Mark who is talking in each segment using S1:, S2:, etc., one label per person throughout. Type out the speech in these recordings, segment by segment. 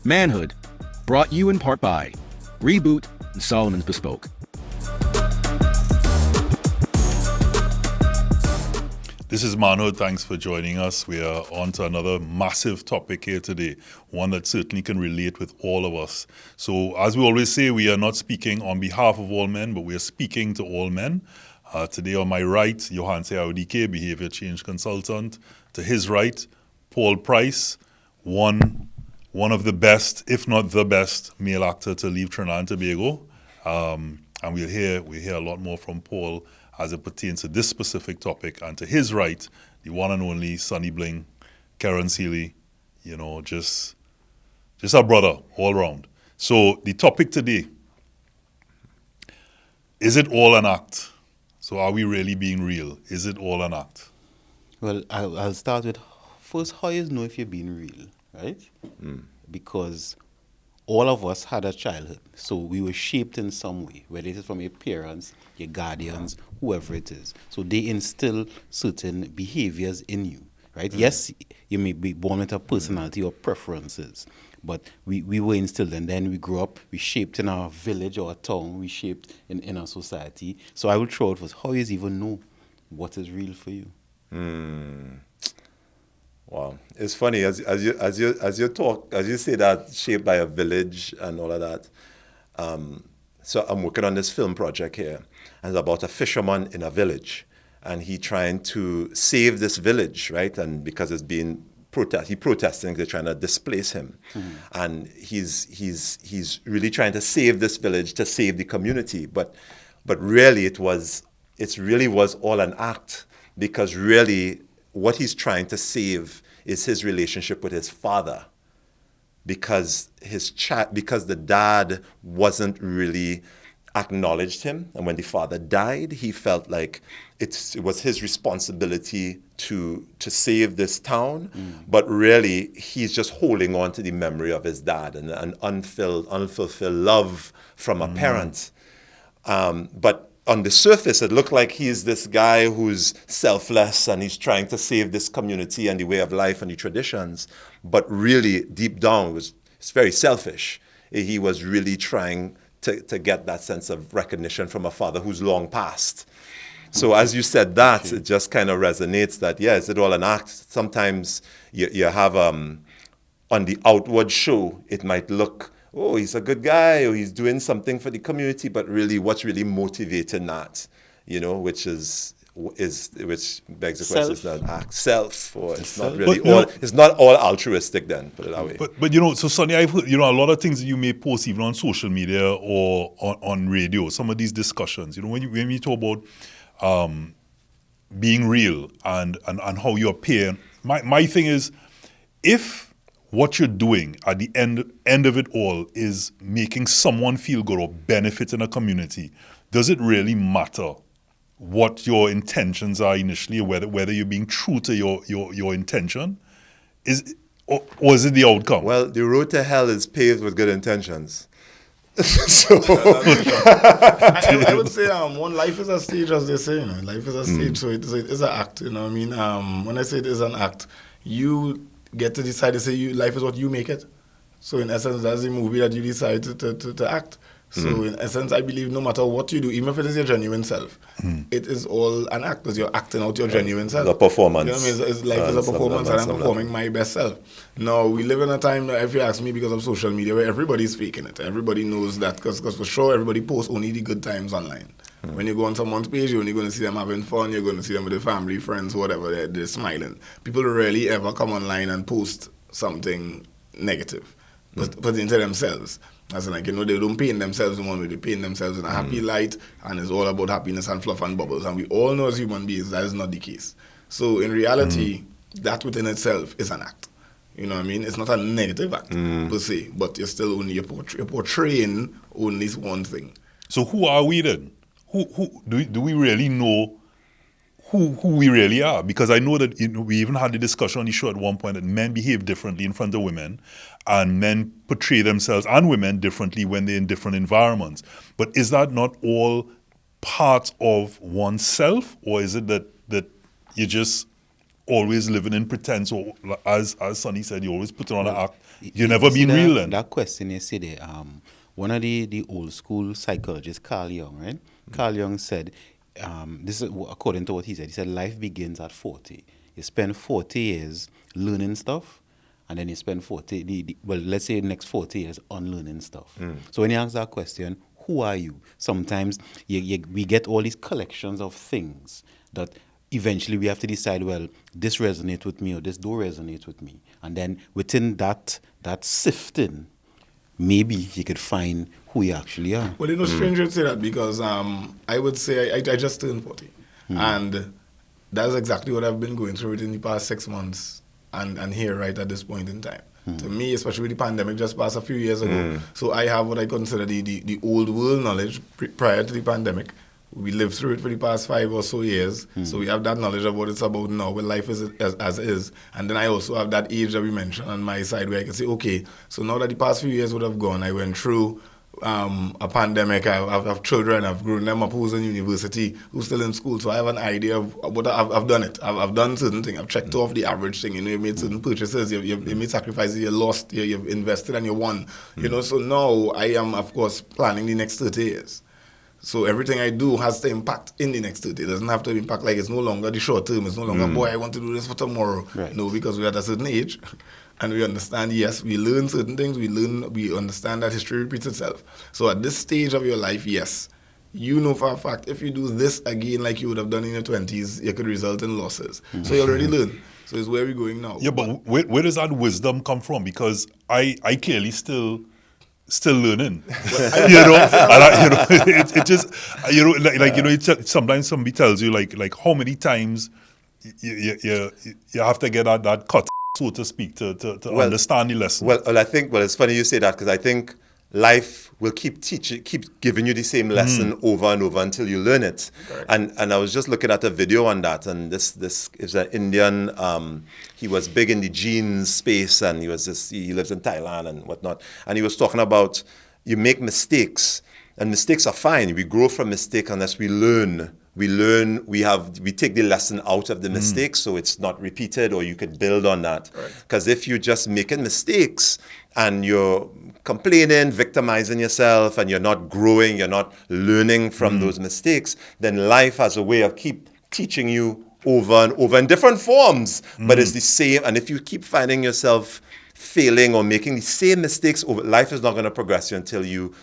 S1: Manhood, brought you in part by Reboot and Solomon's Bespoke.
S2: This is Manhood. Thanks for joining us. We are on to another massive topic here today, one that certainly can relate with all of us. So, as we always say, we are not speaking on behalf of all men, but we are speaking to all men. Today on my right, Johan Seaudike, Behavior Change Consultant. To his right, Paul Pryce, one of the best, if not the best, male actor to leave Trinidad and Tobago. And we'll hear a lot more from Paul as it pertains to this specific topic. And to his right, the one and only Sonny Bling, Karen Seeley, just our brother all around. So the topic today, is it all an act? So are we really being real? Is it all an act?
S3: Well, I'll start with, first, how you know if you're being real, right? Because all of us had a childhood. So we were shaped in some way, whether it is from your parents, your guardians, whoever it is. So they instill certain behaviors in you, right? Yes, you may be born with a personality or preferences, but we were instilled, and then we grew up, we shaped in our village or our town, we shaped in our society. So I will throw out first, how you even know what is real for you?
S4: Wow, it's funny as you talk, as you say that, shaped by a village and all of that. So I'm working on this film project here, and it's about a fisherman in a village, and he trying to save this village, right? And because it's being protesting, they're trying to displace him, and he's really trying to save this village, to save the community, but really it really was all an act, because really what he's trying to save is his relationship with his father, because the dad wasn't really acknowledged him, and when the father died, he felt like it was his responsibility to save this town, but really he's just holding on to the memory of his dad and an unfulfilled love from a parent. But on the surface, it looked like he's this guy who's selfless and he's trying to save this community and the way of life and the traditions. But really, deep down, it's very selfish. He was really trying to get that sense of recognition from a father who's long passed. So as you said that, it just kind of resonates that, is it all an act? Sometimes you have, on the outward show, it might look, oh, he's a good guy, or he's doing something for the community, but really, what's really motivating that, which begs the question, is that act self, or it's not really it's not all altruistic then, put it that way.
S2: But so Sonny, I've heard, a lot of things that you may post even on social media or on radio, some of these discussions, when you talk about being real and how you appear, my thing is, if what you're doing at the end of it all is making someone feel good or benefit in a community, does it really matter what your intentions are initially, or whether you're being true to your intention? Or is it the outcome?
S4: Well, the road to hell is paved with good intentions. So
S5: I would say one, life is a stage, as they say. Life is a stage, so it is an act. When I say it is an act, you get to decide to say life is what you make it. So in essence, that's the movie that you decide to act. So in essence, I believe no matter what you do, even if it is your genuine self, it is all an act, because you're acting out your genuine self.
S4: The performance.
S5: Life is a performance, and I'm performing my best self. Now, we live in a time, if you ask me, because of social media, where everybody's faking it. Everybody knows that, because for sure, everybody posts only the good times online. When you go on someone's page, you're only going to see them having fun, you're going to see them with their family, friends, whatever, they're smiling. People rarely ever come online and post something negative, put into themselves. As in, they don't paint themselves in one way, they paint themselves in a happy light, and it's all about happiness and fluff and bubbles. And we all know as human beings that is not the case. So in reality, that within itself is an act. It's not a negative act per se, but you're still only portraying only one thing.
S2: So who are we then? Who do we really know who we really are? Because I know that we even had a discussion on the show at one point that men behave differently in front of women, and men portray themselves and women differently when they're in different environments. But is that not all part of oneself, or is it that you just always living in pretense, or as Sonny said, you always put on an act.
S3: You
S2: You never
S3: see
S2: been real then.
S3: that question you see there, one of the old school psychologists, Carl Jung, right? Carl Jung said, this is according to what he said, life begins at 40. You spend 40 years learning stuff, and then you spend 40, well, let's say the next 40 years unlearning stuff. So when you ask that question, who are you? Sometimes we get all these collections of things that eventually we have to decide, well, this resonates with me or this don't resonate with me. And then within that sifting, maybe you could find who you actually are.
S5: Well, you know, strange to say that because I would say I just turned 40. And that's exactly what I've been going through within the past 6 months and here right at this point in time. To me, especially with the pandemic just passed a few years ago, so I have what I consider the old world knowledge prior to the pandemic. We lived through it for the past 5 or so years, so we have that knowledge of what it's about now, where life is as is. And then I also have that age that we mentioned on my side where I can say, okay, so now that the past few years would have gone, I went through a pandemic, I have children, I've grown them up who's in university, who's still in school, so I have an idea of what I've done it. I've done certain things, I've checked off the average thing, you know, you've made certain purchases, you've made sacrifices, you lost, you've invested and you won, you know, so now I am, of course, planning the next 30 years. So everything I do has to impact in the next 30. It doesn't have to impact like it's no longer the short term. It's no longer, boy, I want to do this for tomorrow.
S3: Right.
S5: No, because we're at a certain age and we understand, yes, we learn certain things. We understand that history repeats itself. So at this stage of your life, yes, you know for a fact, if you do this again like you would have done in your 20s, it could result in losses. So you already learn. So it's where we're going now.
S2: Yeah, but where does that wisdom come from? Because I clearly still learning, you know, and it just, you know, like you know, sometimes somebody tells you like how many times you have to get that cut, so to speak, to understand the lesson.
S4: Well, it's funny you say that because I think life will keep giving you the same lesson over and over until you learn it. And I was just looking at a video on that, and this is an Indian. He was big in the jeans space, and he lives in Thailand and whatnot. And he was talking about you make mistakes, and mistakes are fine. We grow from mistakes unless we learn. We take the lesson out of the mistake so it's not repeated, or you could build on that. Because if you're just making mistakes and you're complaining, victimizing yourself, and you're not growing, you're not learning from those mistakes, then life has a way of keep teaching you over and over in different forms, but it's the same. And if you keep finding yourself failing or making the same mistakes over, life is not going to progress you until you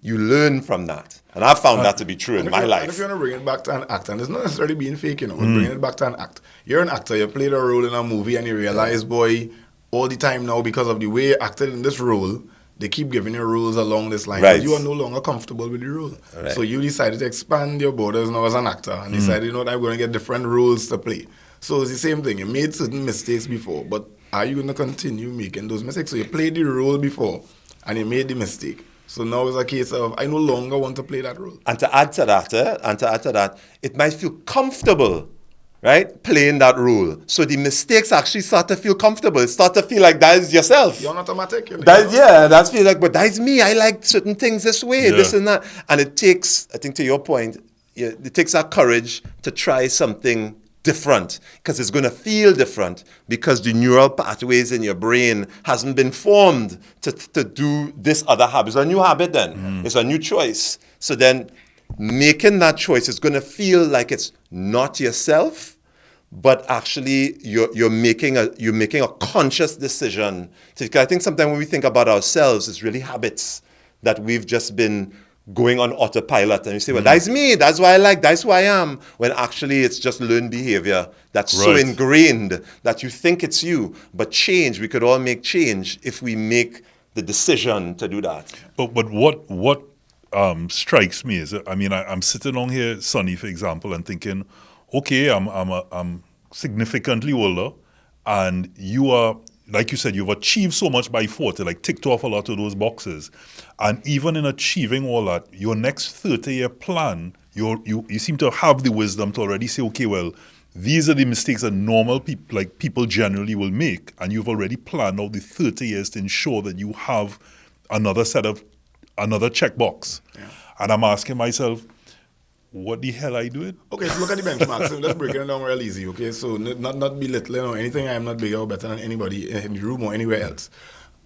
S4: learn from that. And I've found that to be true in my life.
S5: And if you want to bring it back to an act, and it's not necessarily being fake, you know, but bringing it back to an act. You're an actor, you played a role in a movie, and you realize, boy, all the time now, because of the way you acted in this role, they keep giving you roles along this line.
S4: Right.
S5: You are no longer comfortable with the role.
S4: Right.
S5: So you decided to expand your borders now as an actor, and decided, you know what, I'm going to get different roles to play. So it's the same thing. You made certain mistakes before, but are you going to continue making those mistakes? So you played the role before, and you made the mistake. So now it's a case of, I no longer want to play that role.
S4: And to add to that, it might feel comfortable, right, playing that role. So the mistakes actually start to feel comfortable. It start to feel like that is yourself.
S5: You're not automatic.
S4: That's feel like, but that's me. I like certain things this way, this and that. And it takes, I think to your point, it takes that courage to try something different, because it's going to feel different, because the neural pathways in your brain hasn't been formed to do this other habit. It's a new habit then. It's a new choice. So then making that choice is going to feel like it's not yourself, but actually you're making a conscious decision. I think sometimes when we think about ourselves, it's really habits that we've just been going on autopilot, and you say, well, that's me, that's why I like, that's who I am, when actually it's just learned behavior that's so ingrained that you think it's you. But change, we could all make change if we make the decision to do that.
S2: But what strikes me is, I mean, I'm sitting on here, Sonny, for example, and thinking, okay, I'm significantly older, and you are, like you said, you've achieved so much by 40, like ticked off a lot of those boxes. And even in achieving all that, your next 30-year plan, you seem to have the wisdom to already say, okay, well, these are the mistakes that normal people, like people generally will make. And you've already planned out the 30 years to ensure that you have another checkbox. Yeah. And I'm asking myself, what the hell I do it?
S5: Okay, so look at the benchmarks. So let's break it down real easy, okay? So not belittling or anything. I am not bigger or better than anybody in the room or anywhere else.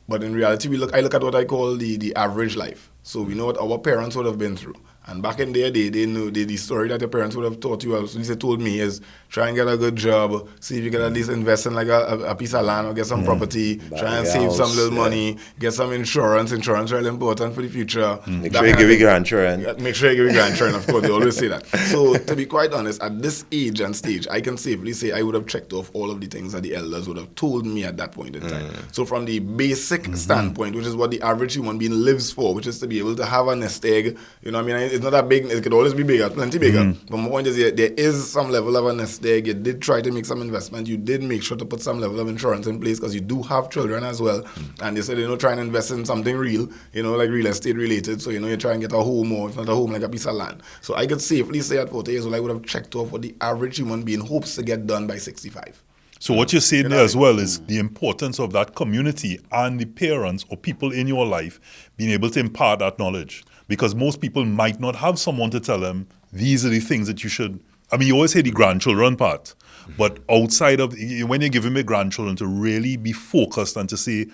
S5: But in reality, I look at what I call the average life. So we know what our parents would have been through. And back in their day, they knew the story that your parents would have taught you, at least they told me, is try and get a good job, see if you can at least invest in like a piece of land or get some property, try and save some little money, get some insurance. Insurance is really important for the future.
S4: Make sure you give your grandchildren.
S5: Make sure you give your grandchildren, of course, they always say that. So to be quite honest, at this age and stage, I can safely say I would have checked off all of the things that the elders would have told me at that point in time. So from the basic standpoint, which is what the average human being lives for, which is to be able to have a nest egg, you know what I mean? It's not that big, it could always be bigger, plenty bigger. But my point is there is some level of a nest egg. You did try to make some investment. You did make sure to put some level of insurance in place because you do have children as well. And they said, try and invest in something real, like real estate related. So, you try and get a home, or if not a home, like a piece of land. So I could safely say at 40 years old, I would have checked off what the average human being hopes to get done by 65.
S2: So what you're saying there as well is the importance of that community and the parents or people in your life being able to impart that knowledge. Because most people might not have someone to tell them, these are the things that you should. I mean, you always say the grandchildren part, but outside of, when you're giving me grandchildren to really be focused and to say,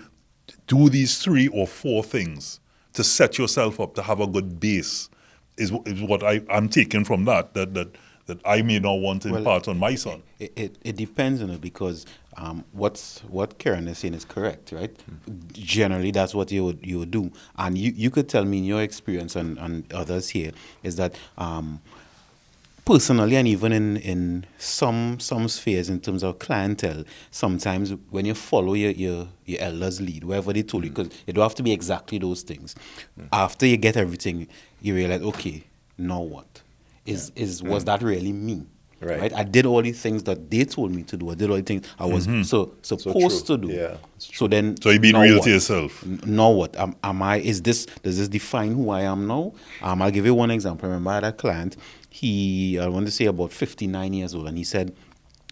S2: do these 3 or 4 things to set yourself up to have a good base is what I'm taking from that I may not want to impart on my son.
S3: It depends on it, because what Karen is saying is correct, right? Generally, that's what you would do. And you could tell me in your experience and others here is that personally, and even in some spheres in terms of clientele, sometimes when you follow your elders' lead, wherever they told you, because it don't have to be exactly those things. After you get everything, you realize, okay, now what? Was that really me? Right. I did all the things that they told me to do. I did all the things I was supposed to do.
S4: Yeah,
S3: so
S2: you're being real to yourself.
S3: Now what? Does this define who I am now? I'll give you one example. I remember I had a client, I want to say about 59 years old, and he said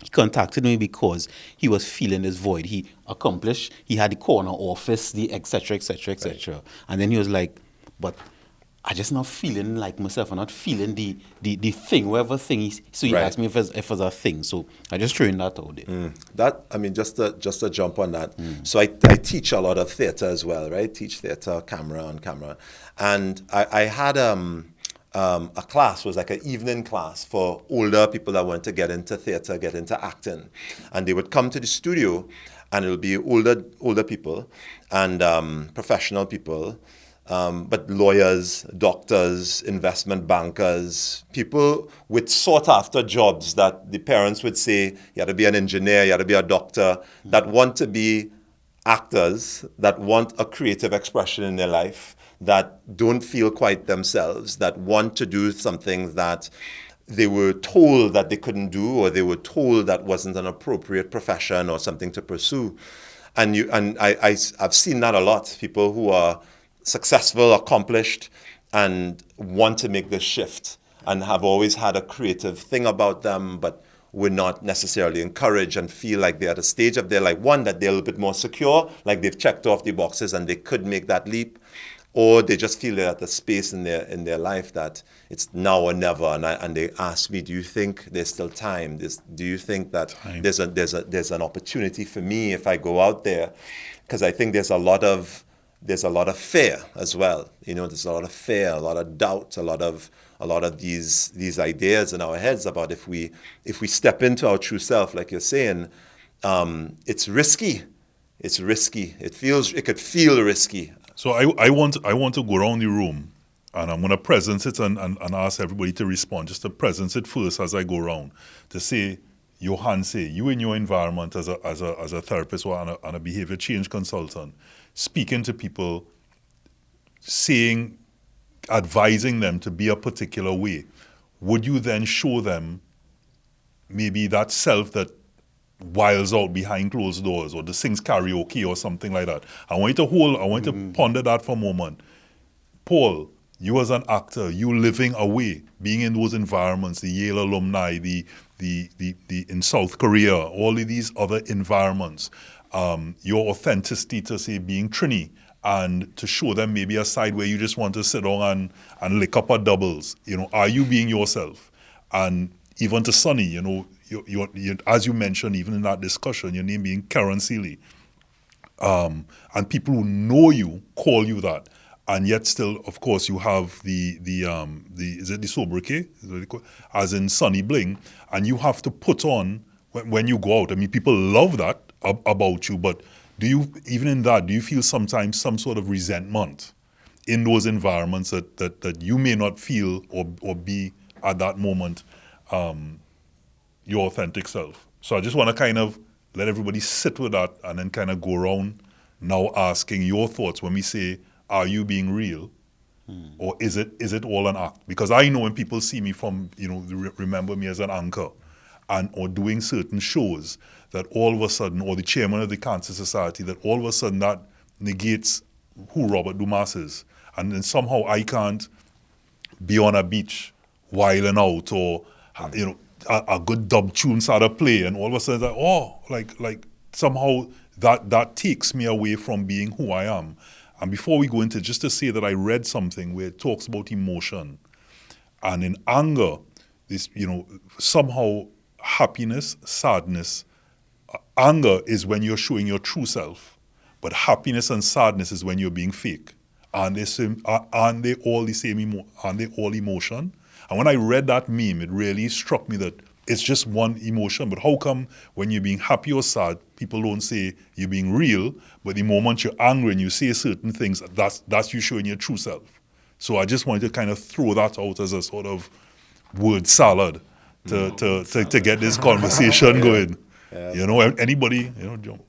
S3: he contacted me because he was feeling this void. He accomplished, he had the corner office, the et cetera, et cetera, et cetera. And then he was like, but I just not feeling like myself. I'm not feeling the thing, whatever thing. So he asked me if it's a thing. So I just throwing that out there.
S4: Just to jump on that. So I teach a lot of theater as well, right? Teach theater, camera on camera. And I had a class, was like an evening class for older people that want to get into theater, get into acting. And they would come to the studio, and it would be older people and professional people. But lawyers, doctors, investment bankers, people with sought-after jobs that the parents would say, you had to be an engineer, you had to be a doctor, that want to be actors, that want a creative expression in their life, that don't feel quite themselves, that want to do something that they were told that they couldn't do, or they were told that wasn't an appropriate profession or something to pursue. And I've seen that a lot, people who are successful, accomplished, and want to make this shift and have always had a creative thing about them, but were not necessarily encouraged and feel like they're at a stage of their life, one, that they're a little bit more secure, like they've checked off the boxes and they could make that leap, or they just feel they're at a space in their life that it's now or never. And they ask me, do you think there's still time? Do you think that there's an opportunity for me if I go out there? Because I think there's a lot of fear as well. There's a lot of fear, a lot of doubt, a lot of these ideas in our heads about if we step into our true self, like you're saying, it's risky. It's risky. It could feel risky.
S2: So I want to go around the room, and I'm going to presence it and ask everybody to respond. Just to presence it first as I go around, to say, Johan, say, you in your environment as a therapist or a behavior change consultant, speaking to people, advising them to be a particular way, would you then show them maybe that self that wiles out behind closed doors, or the sings karaoke or something like that? I want you to ponder that for a moment. Paul, you as an actor, you living away, being in those environments, the Yale alumni, the in South Korea, all of these other environments, your authenticity to say being Trini and to show them maybe a side where you just want to sit down and lick up at doubles. Are you being yourself? And even to Sonny, you as you mentioned, even in that discussion, your name being Karen Seeley. And people who know you call you that, and yet still, of course, you have the is it the sobriquet, as in Sonny Bling, and you have to put on when you go out. I mean, people love that about you, but do you, even in that, do you feel sometimes some sort of resentment in those environments that you may not feel or be at that moment your authentic self? So I just want to kind of let everybody sit with that and then kind of go around now asking your thoughts when we say, are you being real? Or is it all an act? Because I know when people see me from, remember me as an anchor or doing certain shows, that all of a sudden, or the chairman of the Cancer Society, that all of a sudden that negates who Robert Dumas is. And then somehow I can't be on a beach wilding out, or a good dub tune started play, and all of a sudden like somehow that takes me away from being who I am. And before we go into, just to say that I read something where it talks about emotion, and in anger, this somehow happiness, sadness, anger is when you're showing your true self, but happiness and sadness is when you're being fake. Aren't they all the same? Aren't they all emotion? And when I read that meme, it really struck me that it's just one emotion. But how come when you're being happy or sad, people don't say you're being real, but the moment you're angry and you say certain things, that's you showing your true self. So I just wanted to kind of throw that out as a sort of word salad to get this conversation going. Anybody, jump.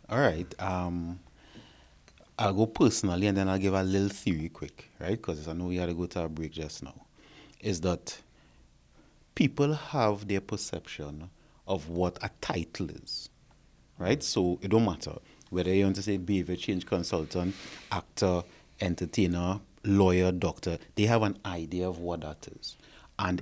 S3: All right. I'll go personally, and then I'll give a little theory quick, right? Because I know we had to go to a break just now. Is that people have their perception of what a title is, right? So it don't matter whether you want to say behavior change consultant, actor, entertainer, lawyer, doctor. They have an idea of what that is. And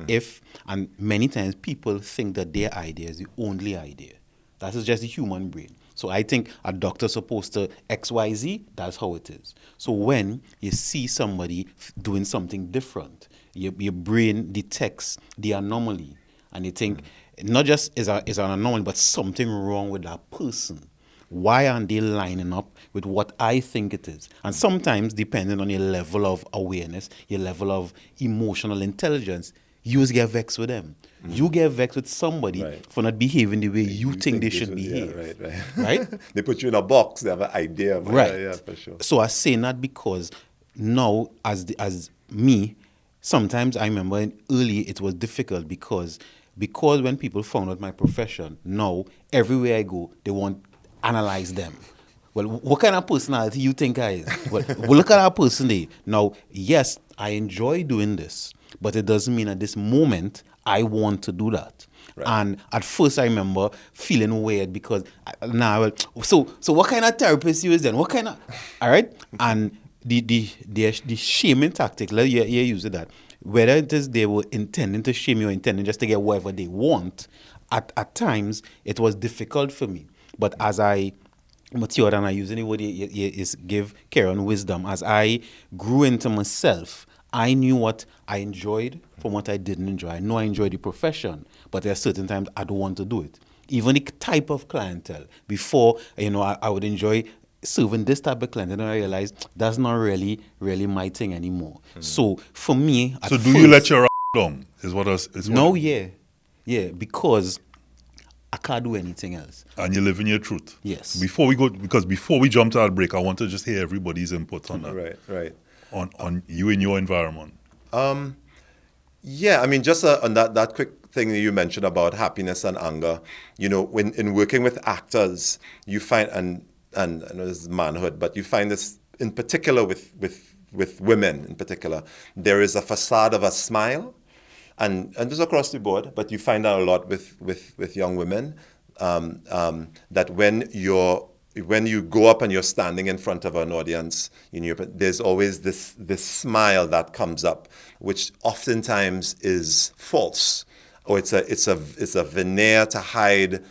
S3: and many times people think that their idea is the only idea. That is just the human brain. So I think a doctor's supposed to XYZ, that's how it is. So when you see somebody doing something different, your brain detects the anomaly, and you think not just is an anomaly, but something wrong with that person. Why aren't they lining up with what I think it is? And sometimes, depending on your level of awareness, your level of emotional intelligence, you just get vexed with them. You get vexed with somebody for not behaving the way you think they should behave. Right?
S4: They put you in a box. They have an idea.
S3: Right.
S4: Yeah, for sure.
S3: So I say that because now, as me, sometimes I remember early it was difficult because when people found out my profession, now everywhere I go, they want to analyze them. Well, what kind of personality you think I is? Well, look at our person there. Now, yes, I enjoy doing this, but it doesn't mean at this moment I want to do that. Right. And at first I remember feeling weird because so what kind of therapist you is then? What kind of all right? And the shaming tactic, like you're using that. Whether it is they were intending to shame you or intending just to get whatever they want, at times it was difficult for me. But as I matured, and I use the word is give Karen wisdom, as I grew into myself, I knew what I enjoyed from what I didn't enjoy. I know I enjoy the profession, but there are certain times I don't want to do it. Even the type of clientele. Before, I would enjoy serving this type of client, and I realized that's not really my thing anymore. So for me,
S2: so do you let your down? Is what else?
S3: Yeah, because I can't do anything else.
S2: And you live in your truth.
S3: Yes.
S2: Before we jump to that break, I want to just hear everybody's input on that.
S4: Right.
S2: On you in your environment.
S4: Yeah, I mean, just on that quick thing that you mentioned about happiness and anger, when in working with actors, you find, and I know this is manhood, but you find this in particular with women in particular, there is a facade of a smile, and this is across the board, but you find that a lot with young women, that when you go up and you're standing in front of an audience, there's always this smile that comes up, which oftentimes is false, or it's a veneer to hide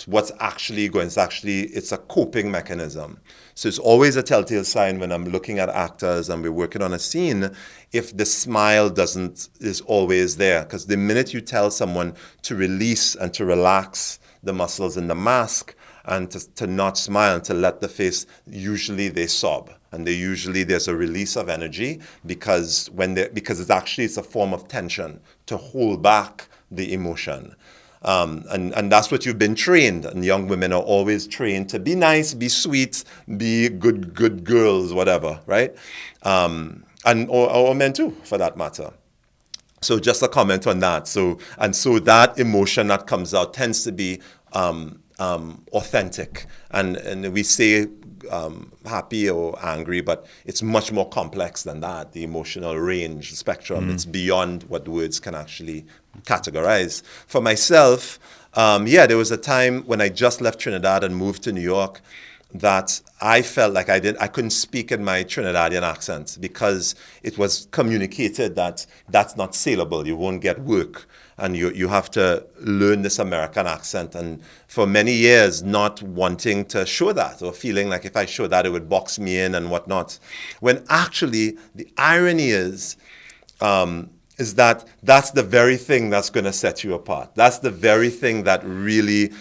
S4: what's actually going. It's a coping mechanism. So it's always a telltale sign when I'm looking at actors and we're working on a scene if the smile is always there. Because the minute you tell someone to release and to relax the muscles in the mask and to not smile and to let the face, usually they sob. And there's a release of energy because it's a form of tension to hold back the emotion. And that's what you've been trained. And young women are always trained to be nice, be sweet, be good girls, whatever, right? Or men too, for that matter. So just a comment on that. So that emotion that comes out tends to be authentic. And we say happy or angry, but it's much more complex than that. The emotional range, spectrum, it's beyond what words can actually categorize. For myself, there was a time when I just left Trinidad and moved to New York that I felt like I couldn't speak in my Trinidadian accent because it was communicated that that's not saleable. You won't get work. And you have to learn this American accent. And for many years, not wanting to show that or feeling like if I show that, it would box me in and whatnot. When actually, the irony is that that's the very thing that's going to set you apart. That's the very thing that really,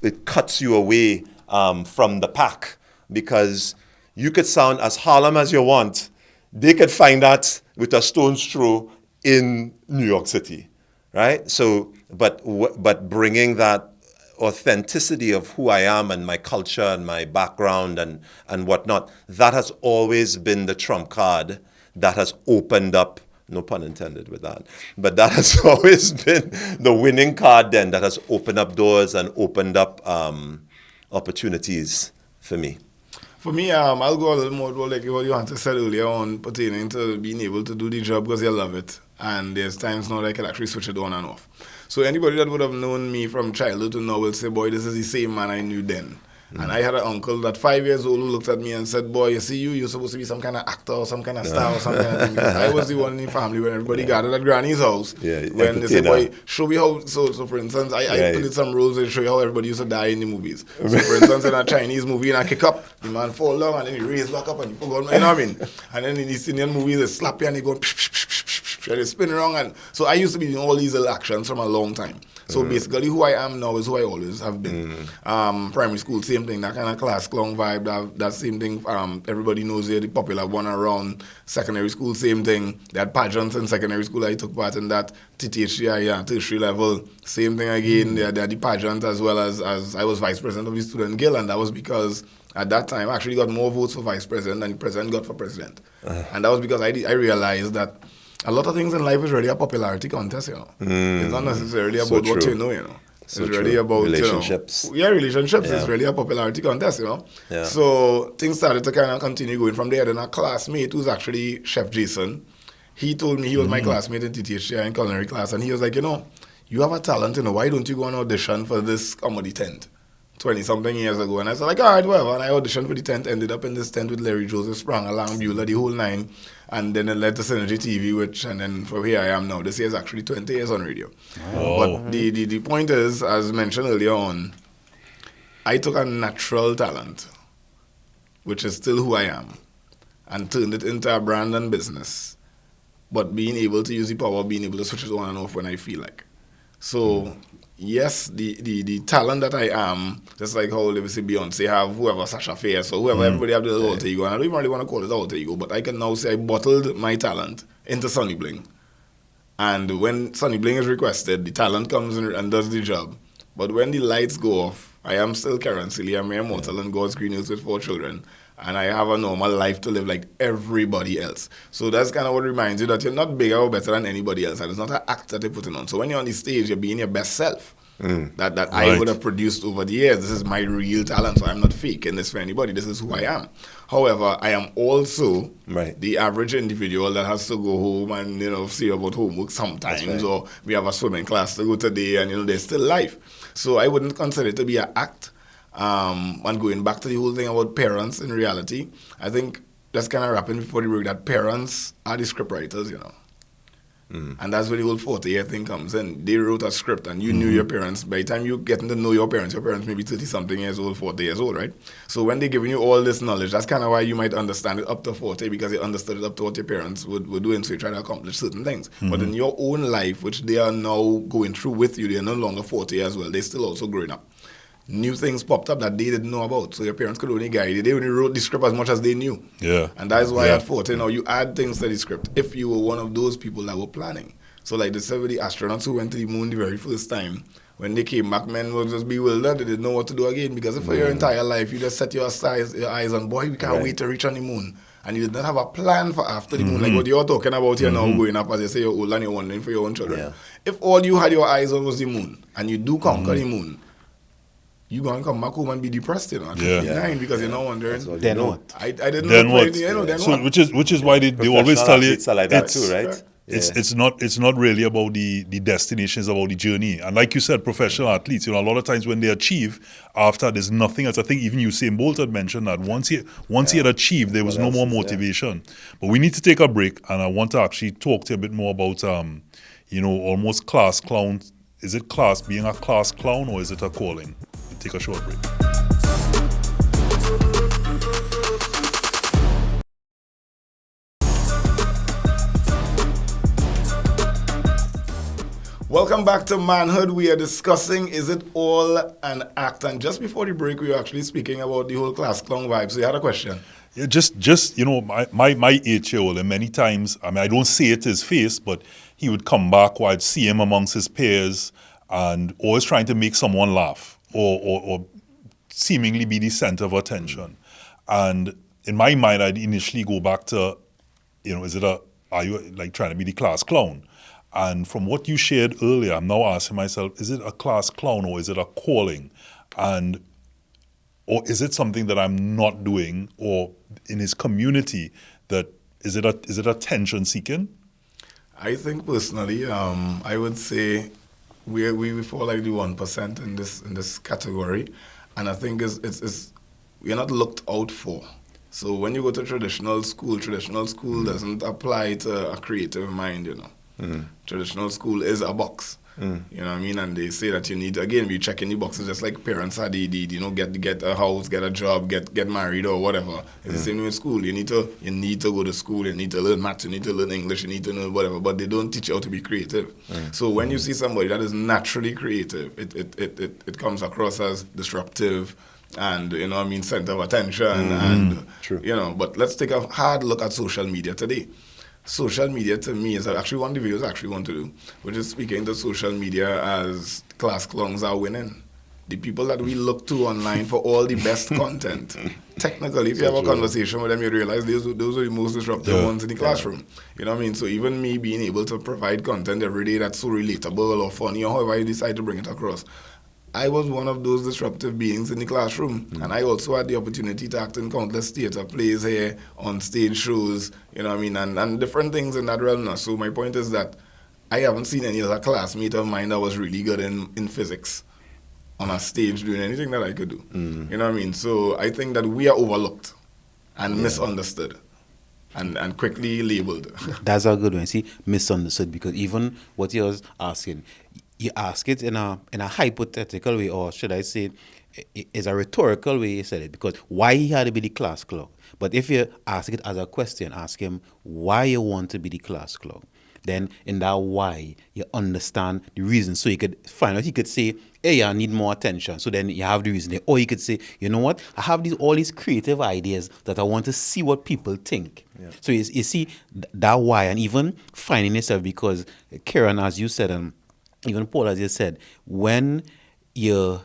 S4: it cuts you away from the pack. Because you could sound as Harlem as you want. They could find that with a stone's throw in New York City. Right? So, but bringing that authenticity of who I am and my culture and my background and whatnot, that has always been the trump card that has opened up, no pun intended with that, but that has always been the winning card then that has opened up doors and opened up opportunities for me.
S5: For me, I'll go a little more like what you said earlier on pertaining to being able to do the job because you love it. And there's times now that I can actually switch it on and off. So anybody that would have known me from childhood to now will say, boy, this is the same man I knew then. And I had an uncle that 5 years old who looked at me and said, boy, you see you're supposed to be some kind of actor or some kind of star or some kind of thing. I was the one in the family when everybody gathered at Granny's house. When they said, boy, show me how, so for instance, I played some roles and show you how everybody used to die in the movies. So for instance, in a Chinese movie, and I kick up, the man fall down and then he raise back up and he pull on, you know what I mean? And then in these Indian movies, they slap you and they go, and they spin around. And so I used to be doing all these little actions from a long time. So basically who I am now is who I always have been. Primary school, same thing, that kind of class clown vibe, that same thing. Everybody knows the popular one around. Secondary school, same thing. They had pageants in secondary school. I took part in that. TTHCI, tertiary level, same thing again. They had the pageant as well as I was vice president of the student guild, and that was because at that time I actually got more votes for vice president than the president got for president. And that was because I realized that a lot of things in life is really a popularity contest, you know. It's not necessarily about what you know, you know. It's really about
S4: relationships.
S5: Relationships. It's really a popularity contest, you know. So things started to kind of continue going from there. Then a classmate who's actually Chef Jason, he told me, he was my classmate in TTHCI in culinary class, and he was like, you know, you have a talent, you know, why don't you go and audition for this comedy tent? 20-something years ago. And I said, like, all right, whatever. And I auditioned for the tent, ended up in this tent with Larry Joseph, Sprang, Alang Beulah, the whole nine. And then it led to Synergy TV, and then for here I am now. This year is actually 20 years on radio. Oh. But the point is, as mentioned earlier on, I took a natural talent, which is still who I am, and turned it into a brand and business. But being able to use the power, being able to switch it on and off when I feel like. So, yes, the talent that I am, just like how they say Beyonce have whoever Sasha Fierce or whoever, everybody have their alter ego. And I don't even really want to call it alter ego, but I can now say I bottled my talent into Sonny Bling. And when Sonny Bling is requested, the talent comes and does the job. But when the lights go off, I am still Karen Silly, I'm mere mortal and God's green hills with 4 children. And I have a normal life to live like everybody else. So that's kind of what reminds you that you're not bigger or better than anybody else. And it's not an act that you're putting on. So when you're on the stage, you're being your best self. That right. I would have produced over the years. This is my real talent. So I'm not faking this for anybody. This is who I am. However, I am also the average individual that has to go home and, you know, see about homework sometimes. Right. Or we have a swimming class to go today and, you know, there's still life. So I wouldn't consider it to be an act. And going back to the whole thing about parents, in reality, I think that's kind of wrapping before the break that parents are the script writers, you know. And that's where the whole 40-year thing comes in. They wrote a script and you knew your parents. By the time you getting to know your parents may be 30-something years old, 40 years old, right? So when they're giving you all this knowledge, that's kind of why you might understand it up to 40, because you understood it up to what your parents were doing, so you try to accomplish certain things. But in your own life, which they are now going through with you, they're no longer 40 as well. They're still also growing up. New things popped up that they didn't know about. So your parents could only guide you. They only wrote the script as much as they knew.
S2: Yeah.
S5: And that is why at 40, now you add things to the script if you were one of those people that were planning. So like the 70 astronauts who went to the moon the very first time, when they came back, men were just bewildered. They didn't know what to do again, because for your entire life, you just set your eyes on, boy, we can't wait to reach on the moon. And you did not have a plan for after the moon, like what you're talking about here now, going up, as you say, you're old and you're wondering for your own children.
S4: Yeah.
S5: If all you had your eyes on was the moon, and you do conquer the moon, you're going to come back home and be depressed, at 59, because you're not wondering.
S3: Then what?
S5: I didn't
S2: Then
S5: know.
S2: what?
S5: Then
S2: So
S5: what?
S2: which is why they always tell you
S4: Athletes are like that too, right?
S2: it's not really about the destination, it's about the journey. And like you said, professional athletes, a lot of times when they achieve, after there's nothing else. I think even Usain Bolt had mentioned that once he had achieved, there was no more motivation. But we need to take a break, and I want to actually talk to you a bit more about almost class clown. Is it being a class clown, or is it a calling? Take a short break.
S5: Welcome back to Manhood. We are discussing, is it all an act? And just before the break, we were actually speaking about the whole class clown vibe. So you had a question.
S2: Yeah, just my 8-year-old, and many times, I don't say it to his face, but he would come back, or I'd see him amongst his peers, and always trying to make someone laugh, or seemingly be the center of attention. And in my mind, I'd initially go back to, are you like trying to be the class clown? And from what you shared earlier, I'm now asking myself, is it a class clown, or is it a calling? Or is it something that I'm not doing, or in his community, that is it attention seeking?
S5: I think personally, I would say we fall like the 1% in this category, and I think it's we're not looked out for. So when you go to traditional school doesn't apply to a creative mind, Traditional school is a box. You know what I mean? And they say that you need to, again, be checking the boxes just like parents had get a house, get a job, get married or whatever. It's the same way with school. You need to go to school, you need to learn maths, you need to learn English, you need to know whatever, but they don't teach you how to be creative. So when you see somebody that is naturally creative, it comes across as disruptive and, center of attention and,
S4: True.
S5: But let's take a hard look at social media today. Social media to me is actually one of the videos I actually want to do, which is speaking to social media as class clowns are winning. The people that we look to online for all the best content. Technically, if you have a conversation with them, you realize those are the most disruptive ones in the classroom. You know what I mean? So even me being able to provide content every day that's so relatable or funny or however you decide to bring it across, I was one of those disruptive beings in the classroom. And I also had the opportunity to act in countless theater plays here, on stage shows, you know what I mean, and different things in that realm. So my point is that I haven't seen any other classmate of mine that was really good in physics on a stage doing anything that I could do. You know what I mean? So I think that we are overlooked and misunderstood and quickly labeled.
S3: That's a good one. See, misunderstood, because even what you was asking, you ask it in a hypothetical way, or should I say, it's a rhetorical way you said it, because why he had to be the class clown. But if you ask it as a question, ask him why you want to be the class clown. Then in that why, you understand the reason. So you could find out, he could say, hey, I need more attention. So then you have the reason there. Or you could say, you know what, I have all these creative ideas that I want to see what people think. Yeah. So you see that why, and even finding yourself, because Karen, as you said, and even Paul, as you said, when you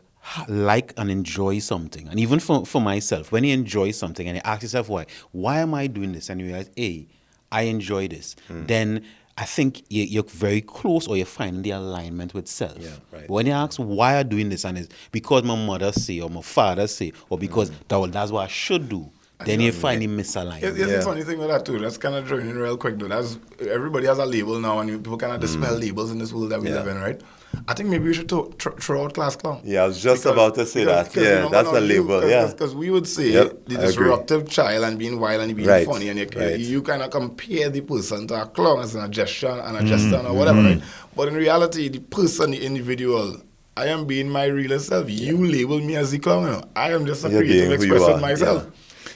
S3: like and enjoy something, and even for myself, when you enjoy something and you ask yourself why am I doing this, and you realize, hey, I enjoy this, then I think you're very close, or you're finding the alignment with self.
S4: Yeah, right.
S3: But when you ask why I'm doing this, and it's because my mother say, or my father say, or because that's what I should do, then you find him misaligned.
S5: Here's the funny thing with that too. That's kind of drawing in real quick though. That's everybody has a label now, and people kind of dispel labels in this world that we live in, right? I think maybe we should throw out class clown.
S4: Yeah, I was just about to say that. Yeah, that's a label.
S5: Because we would say the disruptive child and being wild and being funny, and you kind of compare the person to a clown as a gesture or whatever, right? But in reality, the person, the individual, I am being my real self. You label me as the clown. You know? I am just a creative expression myself.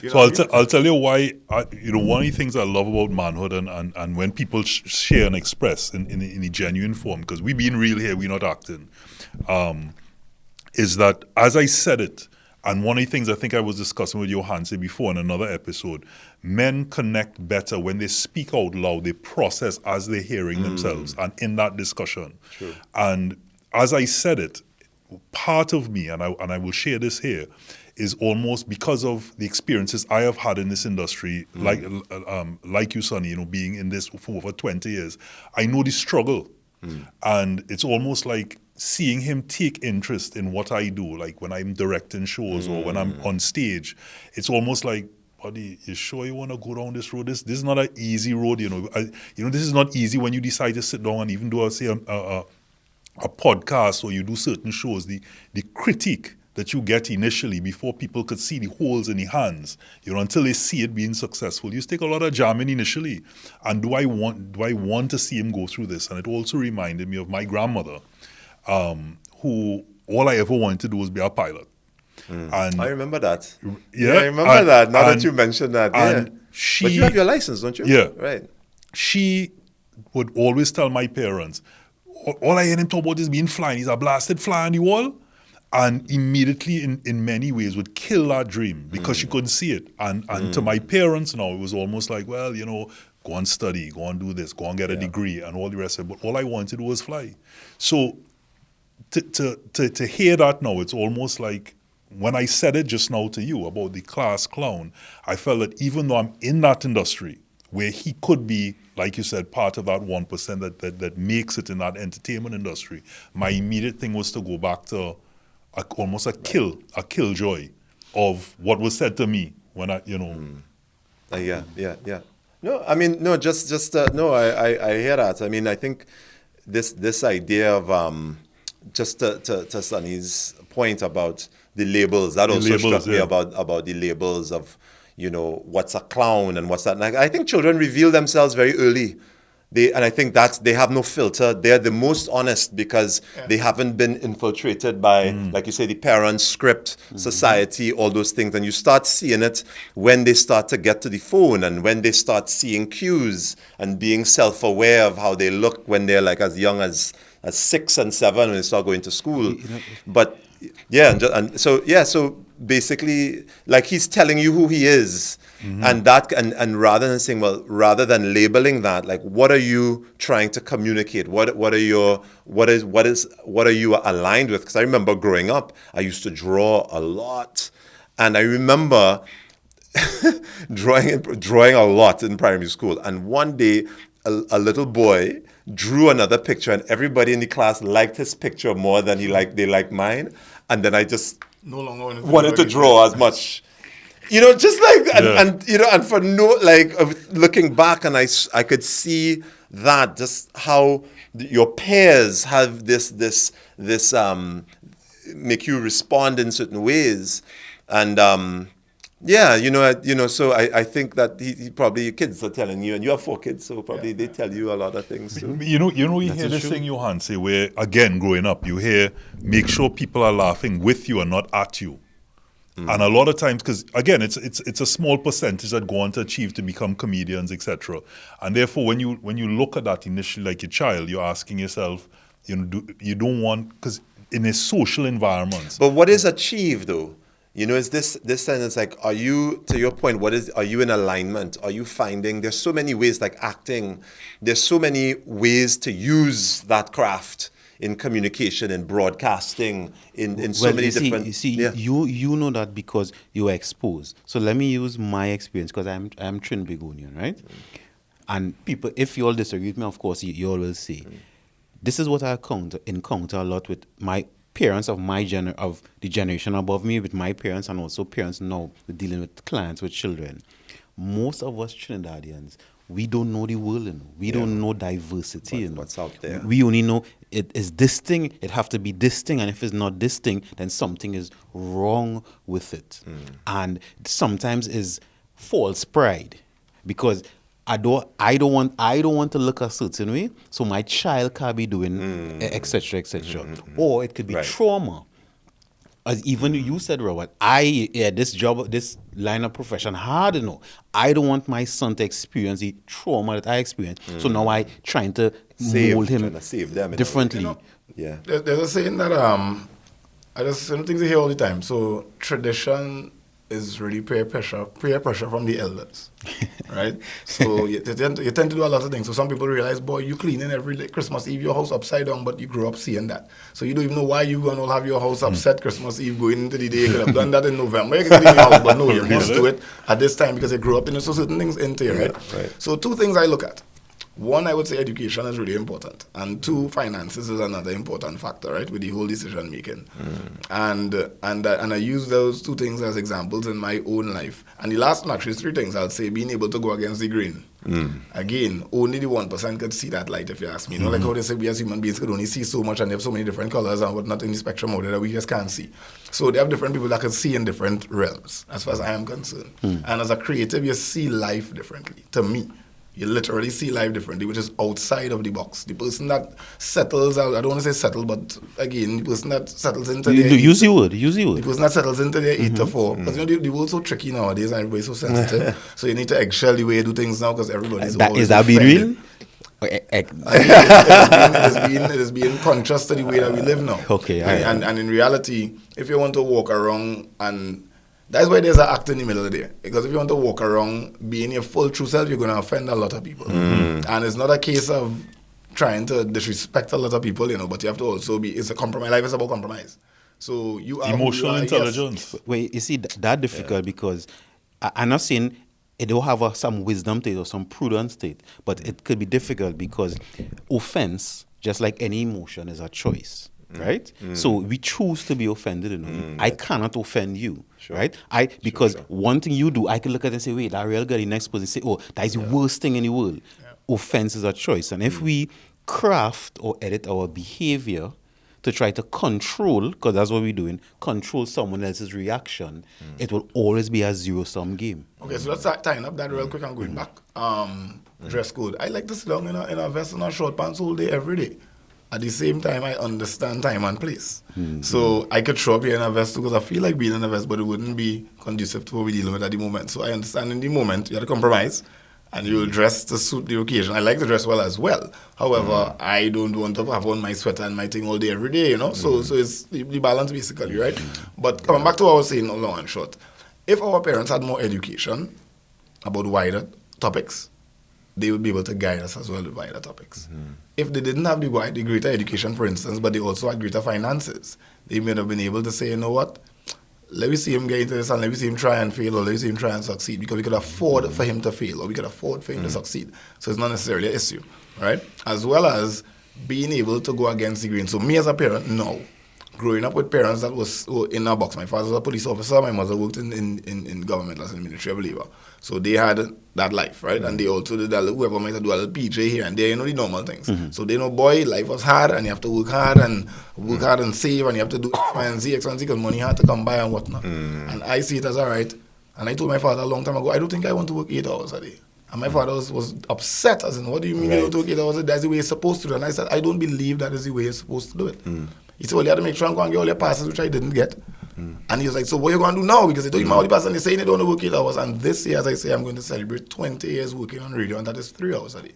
S2: Yeah. So I'll tell you why. One of the things I love about manhood and when people share and express in a genuine form, because we being real here, we're not acting, is that as I said it, and one of the things I think I was discussing with Johanse before in another episode, men connect better when they speak out loud. They process as they're hearing themselves, and in that discussion. True. And as I said it, part of me, and I will share this here, is almost because of the experiences I have had in this industry, like you, Sonny, being in this for over 20 years, I know the struggle. And it's almost like seeing him take interest in what I do, like when I'm directing shows or when I'm on stage, it's almost like, buddy, you sure you want to go down this road? This is not an easy road, this is not easy when you decide to sit down and even do, say, a podcast or you do certain shows, the critique that you get initially before people could see the holes in the hands, until they see it being successful. You take a lot of jamming initially. And do I want to see him go through this? And it also reminded me of my grandmother, who all I ever wanted to do was be a pilot. And
S4: I remember that.
S2: Yeah,
S4: I remember that. Now that you mentioned that.
S2: And
S4: but you have your license, don't you?
S2: Yeah.
S4: Right.
S2: She would always tell my parents, all I hear him talk about is being flying. He's a blasted fly on the wall. And immediately, in many ways, would kill that dream because she couldn't see it. And to my parents now, it was almost like, well, go and study, go and do this, go and get a degree, and all the rest of it. But all I wanted to do was fly. So to hear that now, it's almost like when I said it just now to you about the class clown, I felt that even though I'm in that industry, where he could be, like you said, part of that 1% that makes it in that entertainment industry, my immediate thing was to go back to almost a killjoy of what was said to me when I.
S4: Yeah. No, I mean, no, just no. I hear that. I mean, I think this idea of just to Sonny's point about the labels, that also struck me about the labels of what's a clown and what's that. And I think children reveal themselves very early. And I think they have no filter. They're the most honest because they haven't been infiltrated by, like you say, the parents, script, society, all those things. And you start seeing it when they start to get to the phone and when they start seeing cues and being self-aware of how they look when they're like as young as 6 and 7 when they start going to school. But so basically, like he's telling you who he is. And that, and rather than saying, well, rather than labeling that, like, what are you trying to communicate? What are you aligned with? Because I remember growing up, I used to draw a lot, and I remember drawing a lot in primary school. And one day, a little boy drew another picture, and everybody in the class liked his picture more than they liked mine. And then I just
S5: no longer
S4: wanted to draw as much. Just like, and for looking back, and I could see that just how your peers have this make you respond in certain ways, and so I think that he probably your kids are telling you, and you have 4 kids, so probably they tell you a lot of things too.
S2: You hear this thing, Johanse, where again growing up, you hear make sure people are laughing with you and not at you. And a lot of times, because again, it's a small percentage that go on to achieve to become comedians, etc. And therefore, when you look at that initially, like a child, you're asking yourself, you don't want, because in a social environment.
S4: But what is achieved though? Is this sentence like, are you, to your point, are you in alignment? Are you finding, there's so many ways, like acting, there's so many ways to use that craft in communication, in broadcasting, in so many different...
S3: You know that because you were exposed. So let me use my experience, because I'm Trinbagonian, right? And people, if you all disagree with me, of course, you all will say, this is what I encounter a lot with my parents of of the generation above me, with my parents, and also parents now dealing with clients with children, most of us Trinidadians, we don't know the world, you know. We don't know diversity, you know.
S4: What's out there?
S3: We only know it is this thing, it have to be this thing, and if it's not this thing, then something is wrong with it. And sometimes is false pride, because I don't want to look a certain way, so my child can be doing etc. etc. Or it could be
S4: Right.
S3: trauma. As even you said, Robert, this job, this line of profession, hard, you know. I don't want my son to experience the trauma that I experienced. So now I trying to mold him
S4: trying to save them in a way.
S3: differently.
S5: You know,
S4: Yeah.
S5: There's a saying that I just some things I hear all the time. So tradition is really peer pressure from the elders, right? So you tend to do a lot of things. So some people realize, boy, you cleaning every day, Christmas Eve, your house upside down, but you grew up seeing that. So you don't even know why you gonna have your house upset Christmas Eve going into the day. You could have done that in November. You could clean your house, but no, you must do it at this time because you grew up in it. So certain things into you, right?
S4: Right.
S5: So two things I look at. One, I would say education is really important. And two, finances is another important factor, right, with the whole decision making. And I use those two things as examples in my own life. And the last one, actually, three things, I'll say, being able to go against the grain. Again, only the 1% could see that light, if you ask me. You know, like how they say we as human beings could only see so much and they have so many different colors and whatnot in the spectrum out there that we just can't see. So they have different people that can see in different realms, as far as I am concerned. And as a creative, you see life differently, to me. You literally see life differently, which is outside of the box. The person that settles, I don't want to say settle, but again, the person that settles into their...
S3: Use the word.
S5: The person that settles into their 8 to 4. Because you know, the world's so tricky nowadays and everybody's so sensitive. So you need to eggshell the way you do things now because everybody's always
S3: Is that be
S5: offended.
S3: real?
S5: It is being conscious to the way that we live now.
S3: Okay,
S5: and in reality, if you want to walk around and... That's why there's an act in the middle there. Because if you want to walk around being your full true self, you're going to offend a lot of people. And it's not a case of trying to disrespect a lot of people, you know, but you have to also be, it's a compromise. Life is about compromise. So you are
S2: Emotional intelligence.
S3: Wait, you see, that difficult because I'm not saying it don't have some wisdom to it or some prudence to it, but it could be difficult because offense, just like any emotion, is a choice. Right? So we choose to be offended. You know? I cannot offend you. Right? Because one thing you do, I can look at it and say, wait, that real guy, the next person say, oh, that is the worst thing in the world. Offense is a choice. And if we craft or edit our behavior to try to control, because that's what we're doing, control someone else's reaction, it will always be a zero-sum game.
S5: Okay, so let's tying up that real quick and going back. Dress code. I like to sit down in a vest and a short pants all day, every day. At the same time, I understand time and place. So I could show up here in a vest because I feel like being in a vest, but it wouldn't be conducive to what we're dealing with at the moment. So I understand in the moment, you have to compromise, and you'll dress to suit the occasion. I like to dress well as well. However, I don't want to have on my sweater and my thing all day, every day, you know? So it's the balance, basically, right? But coming back to what I was saying, long and short, if our parents had more education about wider topics, they would be able to guide us as well with wider topics. If they didn't have the greater education, for instance, but they also had greater finances, they may have been able to say, you know what, let me see him get into this and let me see him try and fail or let me see him try and succeed because we could afford for him to fail or we could afford for him to succeed. So it's not necessarily an issue, right? As well as being able to go against the grain. So me as a parent, no. Growing up with parents that was in a box. My father was a police officer. My mother worked in government as a military believer. So they had that life, right? And they also did that, whoever might do a little PJ here and there, you know, the normal things. So they know, boy, life was hard and you have to work hard and save and you have to do X, Y, and Z, because money had to come by and whatnot. And I see it as all right. And I told my father a long time ago, I don't think I want to work 8 hours a day. And my father was upset, as in, what do you mean you don't work 8 hours a day? That's the way you're supposed to do it. And I said, I don't believe that is the way you're supposed to do it. He said, well, you had to make sure and go and get all your passes, which I didn't get. And he was like, so what are you going to do now? Because they told him all the passes and they're saying they don't want to work 8 hours. And this year, as I say, I'm going to celebrate 20 years working on radio, and that is 3 hours a day.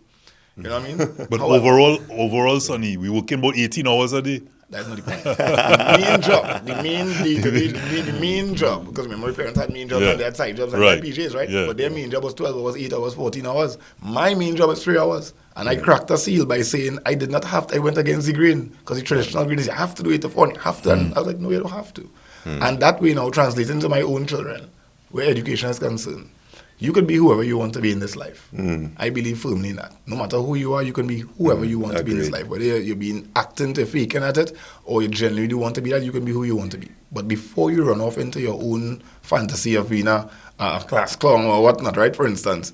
S5: You know what I mean?
S2: But overall, Sonny, we working about 18 hours a day.
S5: That's not the point. The main job, the main job, because remember, my parents had main jobs and they had side jobs and they had PJs, right? But their main job was 12 hours, 8 hours, 14 hours. My main job is 3 hours. And I cracked a seal by saying I did not have to, I went against the grain, because the traditional grain is you have to do 8 to 4, you have to. And I was like, no, you don't have to. And that way now translates into my own children, where education is concerned. You could be whoever you want to be in this life. I believe firmly in that. No matter who you are, you can be whoever you want to be in this life. Whether you're being acting to faking at it, or you genuinely do want to be that, you can be who you want to be. But before you run off into your own fantasy of being a class clown or whatnot, right? For instance,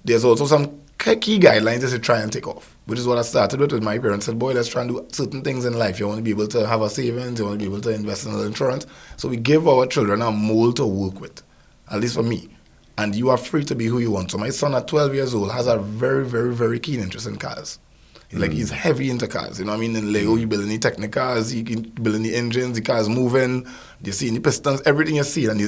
S5: there's also some key guidelines that you try and take off, which is what I started with my parents. Said, boy, let's try and do certain things in life. You want to be able to have a savings, you want to be able to invest in insurance. So we give our children a mold to work with, at least for me. And you are free to be who you want. So my son at 12 years old has a very, very, very keen interest in cars. He's heavy into cars. You know what I mean? In Lego, you build any Technicars, he can build any engines, the car's moving, you see any pistons, everything you see. And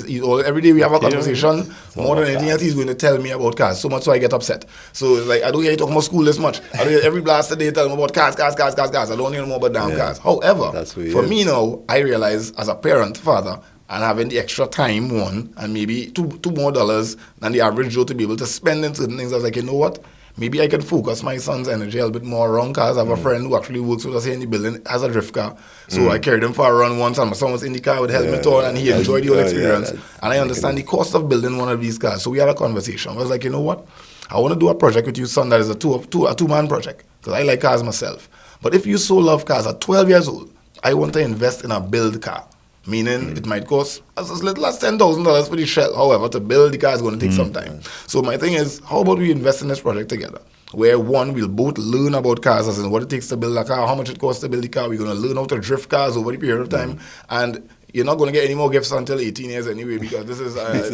S5: every day we have a conversation, more than anything else, he's going to tell me about cars. So much so I get upset. So it's like, I don't hear you talking about school this much. I don't hear every blasted day tell him about cars. I don't hear more about damn cars. However, for me now, I realize as a parent, father, and having the extra time, one, and maybe two more dollars than the average Joe to be able to spend in certain things, I was like, you know what? Maybe I can focus my son's energy a little bit more around cars. I have a friend who actually works with us here in the building, has a drift car. So I carried him for a run once, and my son was in the car with helmet on, and he enjoyed the whole experience. And I understand the cost of building one of these cars. So we had a conversation. I was like, you know what? I want to do a project with you, son, that is a two-man project, because I like cars myself. But if you so love cars at 12 years old, I want to invest in a build car. Meaning it might cost as little as $10,000 for the shell. However, to build the car is going to take some time. So my thing is, how about we invest in this project together? Where one, we'll both learn about cars, as in what it takes to build a car, how much it costs to build the car. We're going to learn how to drift cars over the period of time. And you're not going to get any more gifts until 18 years anyway, because this is it.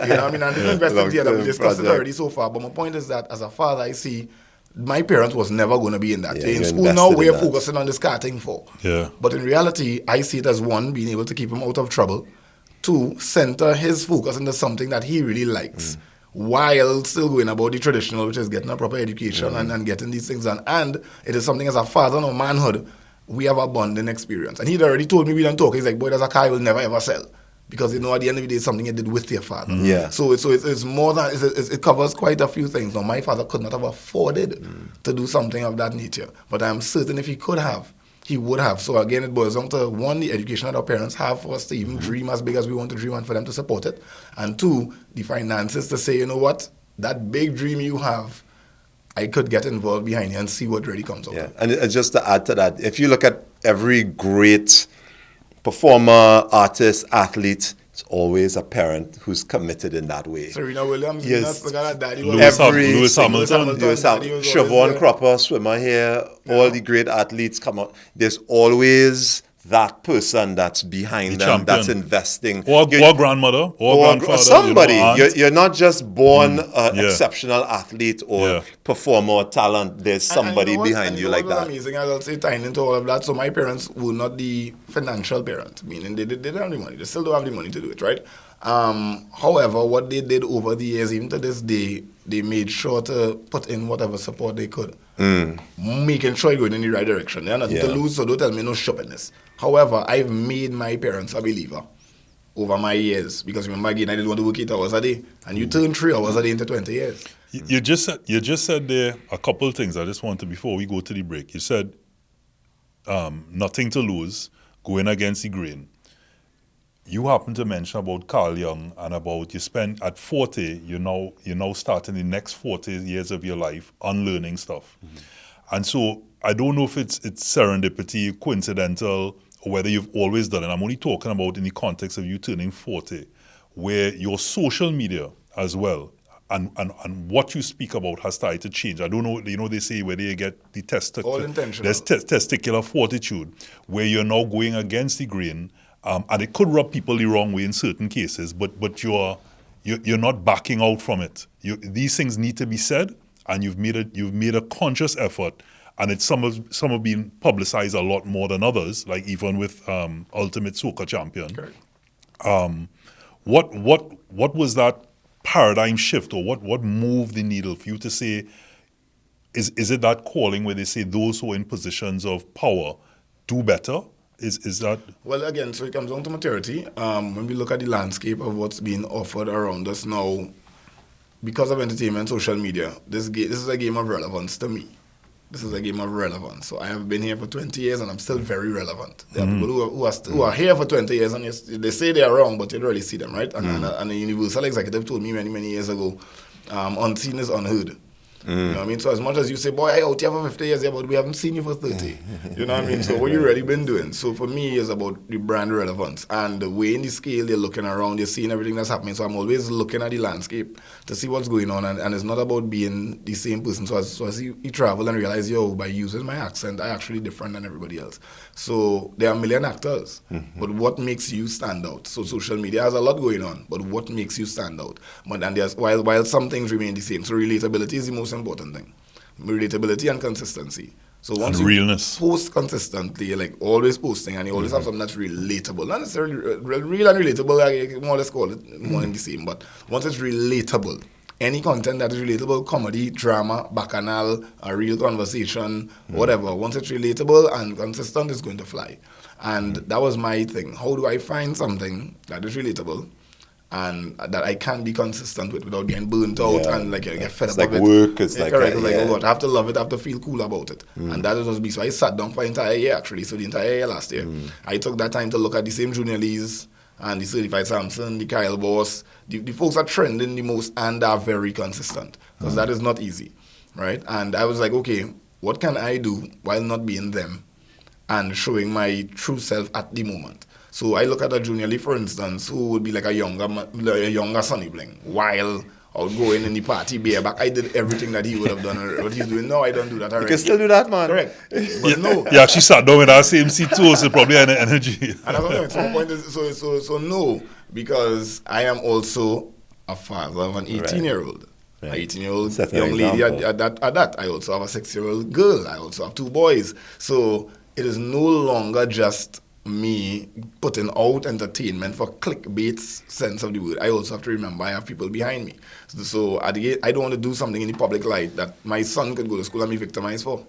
S5: You know what I mean? And this investment here that we discussed it already so far. But my point is that as a father, I see my parents was never going to be in that. They're in school now, we're focusing on this car thing for. Yeah. But in reality, I see it as one, being able to keep him out of trouble. Two, center his focus into something that he really likes, while still going about the traditional, which is getting a proper education and getting these things done. And it is something as a father or manhood, we have a bonding experience. And he'd already told me, we don't talk, he's like, boy, there's a car I will never ever sell. Because, you know, at the end of the day, it's something you did with your father. So it's more than, it covers quite a few things. Now, my father could not have afforded to do something of that nature. But I'm certain if he could have, he would have. So again, it boils down to, one, the education that our parents have for us to even dream as big as we want to dream, and for them to support it. And two, the finances to say, you know what, that big dream you have, I could get involved behind you and see what really comes out.
S4: Yeah, and just to add to that, if you look at every great performer, artist, athlete, it's always a parent who's committed in that way.
S5: Serena Williams,
S4: yes.
S2: Lewis Hamilton,
S4: Siobhan Cropper, swimmer here, all the great athletes come out. There's always that person that's behind them, champion, that's investing.
S2: Or grandmother, or grandfather.
S4: Somebody. You're not just born an exceptional athlete or performer or talent. There's somebody behind you like that.
S5: Amazing, I'll say, tying into all of that. So my parents were not the financial parents, meaning they didn't have the money. They still don't have the money to do it, right? However, what they did over the years, even to this day, they made sure to put in whatever support they could, making sure you're going in the right direction. They're nothing to lose, so don't tell me no shoppiness. However, I've made my parents a believer over my years, because remember again, I didn't want to work 8 hours a day, and you turn 3 hours a day into 20 years.
S2: You just said there a couple of things I just wanted, before we go to the break. You said nothing to lose, going against the grain. You happen to mention about Carl Jung and about you spend at 40, you're now starting the next 40 years of your life unlearning stuff. And so I don't know if it's serendipity, coincidental, or whether you've always done it. I'm only talking about in the context of you turning 40, where your social media as well and what you speak about has started to change. I don't know, they say whether you get the testicular fortitude, where you're now going against the grain. And it could rub people the wrong way in certain cases, but you're not backing out from it. These things need to be said, and you've made a conscious effort, and some have been publicized a lot more than others, like even with Ultimate Soca Champion. What was that paradigm shift, or what moved the needle for you to say, is it that calling where they say those who are in positions of power do better? Is that? Well,
S5: again, so it comes down to maturity. When we look at the landscape of what's being offered around us now, because of entertainment, social media, this is a game of relevance to me. This is a game of relevance. So I have been here for 20 years and I'm still very relevant. There are people who are here for 20 years and they say they are wrong, but you don't really see them, right? And the Universal executive told me many, many years ago, unseen is unheard. You know what I mean? So as much as you say, boy, I out here for 50 years, yeah, but we haven't seen you for 30. You know what I mean? So what you really been doing? So for me, it's about the brand relevance. And the way in the scale, you're looking around, you're seeing everything that's happening. So I'm always looking at the landscape to see what's going on. And it's not about being the same person. So as you travel and realize, yo, by using my accent, I'm actually different than everybody else. So there are a million actors. But what makes you stand out? So social media has a lot going on. But what makes you stand out? But and there's while some things remain the same. So relatability is the most important thing. Relatability and consistency. So once you
S2: realness.
S5: post consistently, you're like always posting, and you always have something that's relatable. Not necessarily real and relatable, I more or less call it more in the same. But once it's relatable, any content that is relatable, comedy, drama, bacchanal, a real conversation, whatever, once it's relatable and consistent, it's going to fly. And that was my thing. How do I find something that is relatable and that I can be consistent with without getting burnt out and like get fed up
S4: like
S5: with
S4: work,
S5: it?
S4: it's like
S5: correct.
S4: that,
S5: Like,
S4: yeah.
S5: oh God, I have to love it, I have to feel cool about it. And that is what me. So I sat down for the entire year actually. So the entire year last year. I took that time to look at the same Junior Lees and the Certified Samson, the Kyle Boss. The folks are trending the most and are very consistent. Because that is not easy. Right? And I was like, okay, what can I do while not being them and showing my true self at the moment? So I look at a Junior Lee, for instance, who would be like a younger Sonny Bling, while outgoing in the party bareback. I did everything that he would have done. What he's doing now, I don't do that already.
S4: You can still do that, man.
S5: Correct. But no.
S2: You actually sat down with that same seat too, so probably had energy.
S5: And that's what I'm saying. So my point is, so no, because I am also a father of an 18-year-old. An 18-year-old
S4: Set an
S5: young lady
S4: example.
S5: at that. I also have a 6-year-old girl. I also have 2 boys. So it is no longer just me putting out entertainment for clickbait's sense of the word. I also have to remember I have people behind me. So I don't want to do something in the public light that my son could go to school and be victimized for.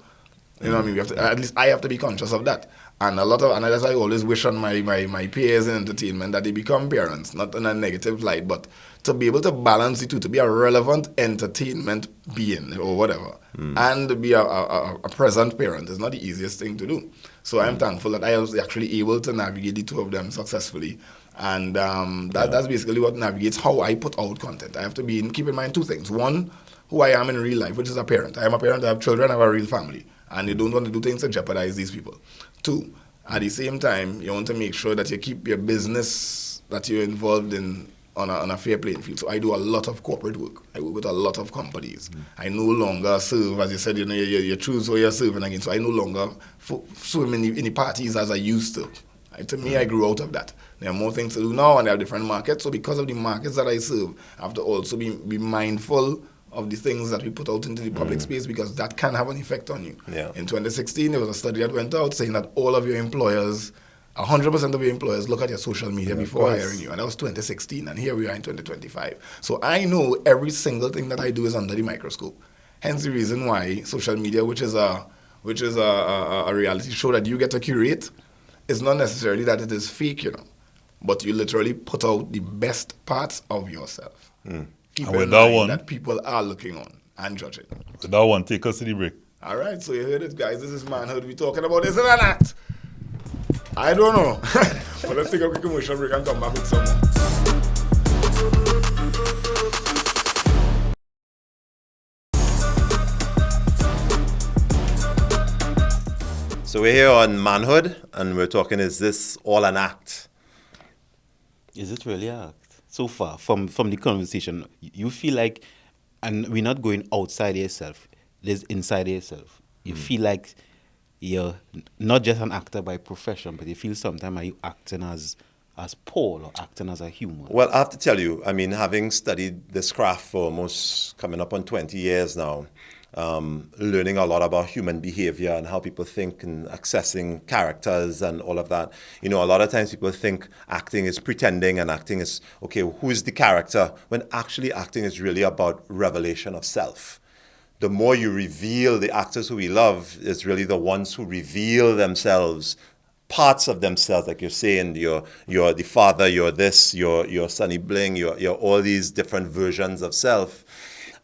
S5: You know what I mean? We have to, at least I have to be conscious of that. And as I always wish on my peers in entertainment that they become parents, not in a negative light, but to be able to balance the two, to be a relevant entertainment being or whatever, and be a present parent is not the easiest thing to do. So I'm thankful that I was actually able to navigate the two of them successfully. And that's basically what navigates how I put out content. I have to keep in mind 2 things. One, who I am in real life, which is a parent. I am a parent, I have children, I have a real family. And you don't want to do things to jeopardize these people. 2, at the same time, you want to make sure that you keep your business that you're involved in on a fair playing field. So I do a lot of corporate work. I work with a lot of companies. I no longer serve, as you said, you choose who you're serving again. So I no longer swim in the parties as I used to. To me, I grew out of that. There are more things to do now, and there are different markets. So because of the markets that I serve, I have to also be mindful of the things that we put out into the public space, because that can have an effect on you.
S4: Yeah.
S5: In 2016, there was a study that went out saying that all of your employers, 100% of your employers look at your social media before hiring you. And that was 2016, and here we are in 2025. So I know every single thing that I do is under the microscope. Hence the reason why social media, which is a reality show that you get to curate, is not necessarily that it is fake, but you literally put out the best parts of yourself. Keep
S2: And
S5: in
S2: with that
S5: mind
S2: one-
S5: that people are looking on and judging.
S2: So that one, take us to the break.
S5: All right, so you heard it, guys. This is Manhood. We're talking about, is it an act? I don't know. But let's take a quick commercial break and come back with some more.
S4: So we're here on Manhood, and we're talking, is this all an act?
S3: Is it really an act? So far, from the conversation, you feel like, and we're not going outside yourself, there's inside yourself. You feel like you're not just an actor by profession, but you feel sometimes are you acting as Paul or acting as a human?
S4: Well, I have to tell you, I mean, having studied this craft for almost coming up on 20 years now, learning a lot about human behavior and how people think and accessing characters and all of that. A lot of times people think acting is pretending and acting is, okay, who's the character? When actually acting is really about revelation of self. The more you reveal the actors who we love, is really the ones who reveal themselves, parts of themselves, like you're saying, you're the father, you're this, you're Sonny Bling, you're all these different versions of self.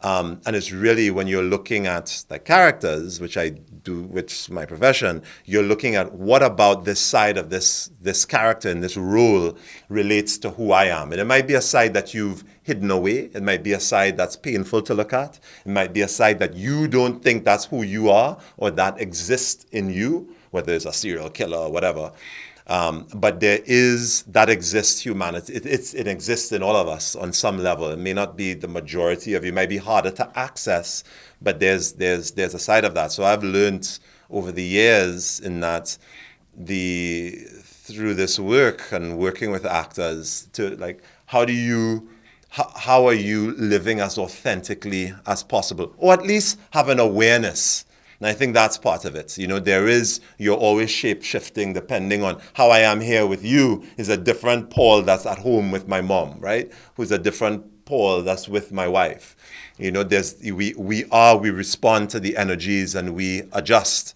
S4: And it's really when you're looking at the characters, which I do, which is my profession, you're looking at what about this side of this character and this role relates to who I am. And it might be a side that you've hidden away. It might be a side that's painful to look at. It might be a side that you don't think that's who you are or that exists in you, whether it's a serial killer or whatever. But there is, that exists humanity. It exists in all of us on some level. It may not be the majority of you. It might be harder to access, but there's a side of that. So I've learned over the years in that through this work and working with actors to like, how are you living as authentically as possible? Or at least have an awareness. And I think that's part of it. You're always shape-shifting depending on how I am here with you is a different Paul that's at home with my mom, right? Who's a different Paul that's with my wife. We respond to the energies and we adjust.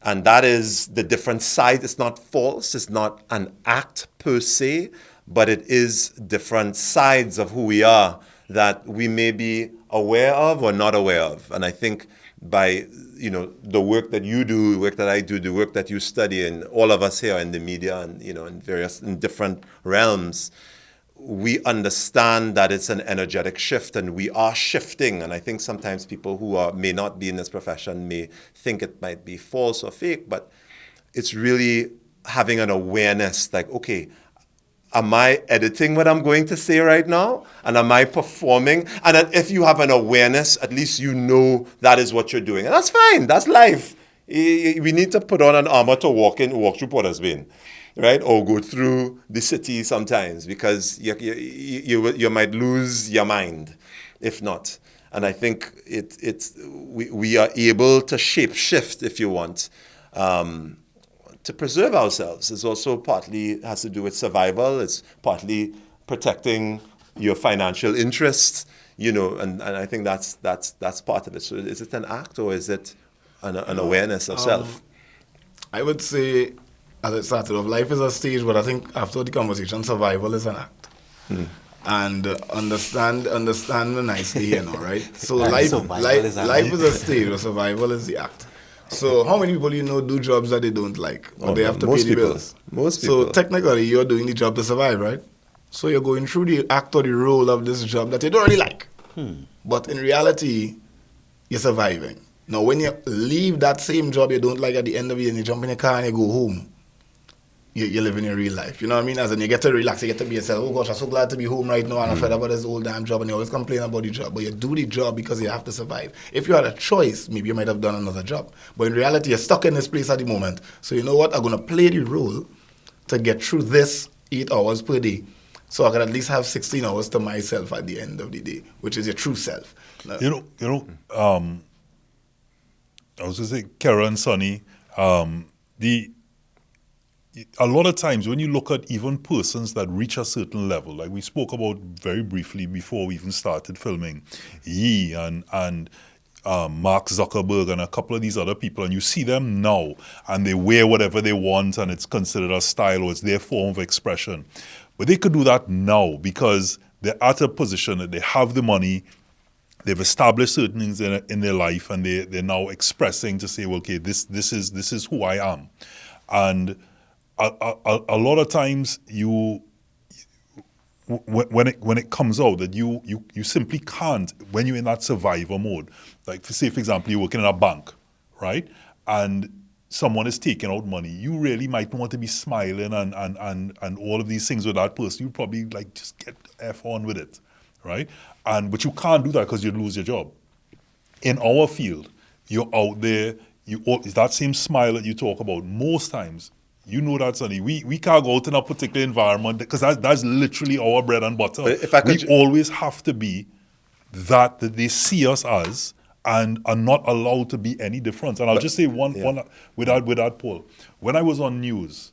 S4: And that is the different side. It's not false. It's not an act per se, but it is different sides of who we are that we may be aware of or not aware of. And I think by the work that you do, the work that I do, the work that you study, and all of us here in the media and in different realms, we understand that it's an energetic shift and we are shifting. And I think sometimes people who may not be in this profession may think it might be false or fake, but it's really having an awareness like, okay, am I editing what I'm going to say right now? And am I performing? And if you have an awareness, at least you know that is what you're doing. And that's fine. That's life. We need to put on an armor to walk through Potter's Bane, right? Or go through the city sometimes because you might lose your mind if not. And I think we are able to shape shift, if you want, to preserve ourselves. It's also partly has to do with survival. It's partly protecting your financial interests, and I think that's part of it. So is it an act or is it an awareness of self?
S5: I would say, as it started off, life is a stage, but I think after the conversation, survival is an act. And understand me nicely, right? So life is a stage, but survival is the act. So how many people do jobs that they don't like, but they have to pay the bills?
S4: Most people.
S5: So technically, you're doing the job to survive, right? So you're going through the act or the role of this job that you don't really like. But in reality, you're surviving. Now, when you leave that same job you don't like at the end of it and you jump in a car and you go home, you're living your real life. You know what I mean? As in, you get to relax, you get to be yourself. Oh gosh, I'm so glad to be home right now and I'm fed up with this old damn job, and you always complain about the job. But you do the job because you have to survive. If you had a choice, maybe you might have done another job. But in reality, you're stuck in this place at the moment. So you know what? I'm going to play the role to get through this 8 hours per day. So I can at least have 16 hours to myself at the end of the day, which is your true self. Now,
S2: I was going to say, Kara and Sonny, a lot of times when you look at even persons that reach a certain level, like we spoke about very briefly before we even started filming, Yi and Mark Zuckerberg and a couple of these other people, and you see them now and they wear whatever they want and it's considered a style or it's their form of expression. But they could do that now because they're at a position that they have the money, they've established certain things in their life, and they're now expressing to say, well, okay, this is who I am. And a lot of times when it comes out that you simply can't, when you're in that survivor mode, like say for example you're working in a bank, right, and someone is taking out money, you really might want to be smiling and all of these things with that person. You probably like just get F on with it, right? But you can't do that because you'd lose your job. In our field, you're out there, that same smile that you talk about most times. You know that, Sonny. We can't go out in a particular environment because that's literally our bread and butter. We always have to be that they see us as and are not allowed to be any different. And I'll just say one without Paul. When I was on news,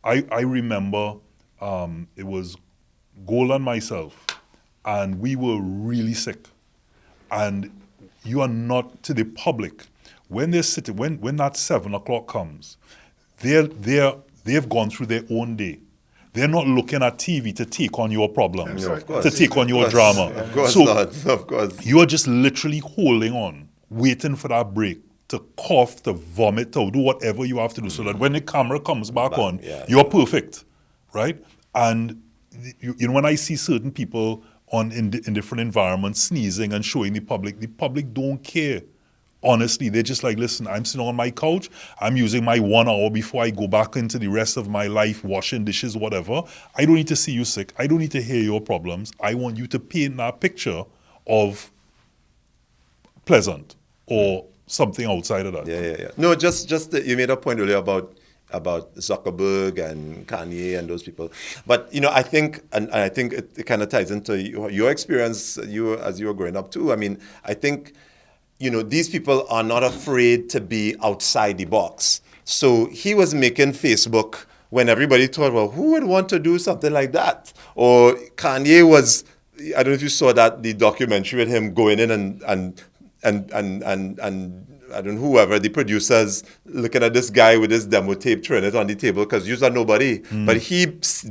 S2: I remember it was Gold and myself, and we were really sick. And you are not to the public. When they're sitting, when that 7 o'clock comes, they've gone through their own day. They're not looking at TV to take on your problems,
S4: No, of course.
S2: to take on your drama.
S4: Of course
S2: So
S4: not. Of course.
S2: you are just literally holding on, waiting for that break to cough, to vomit, to do whatever you have to do so that when the camera comes back on, you're perfect, right? And you know, when I see certain people in different environments sneezing and showing the public don't care. Honestly, they're just like, listen, I'm sitting on my couch, I'm using my 1 hour before I go back into the rest of my life, washing dishes, whatever. I don't need to see you sick. I don't need to hear your problems. I want you to paint that picture of pleasant or something outside of that.
S4: Yeah. No, just you made a point earlier about Zuckerberg and Kanye and those people, but you know, I think it kind of ties into your experience, as you were growing up too. I mean, I think, you know, these people are not afraid to be outside the box. So he was making Facebook when everybody thought, well, who would want to do something like that? Or Kanye was, I don't know if you saw that, the documentary with him going in and I don't know, whoever, the producers looking at this guy with his demo tape, throwing it on the table because you're a nobody. But he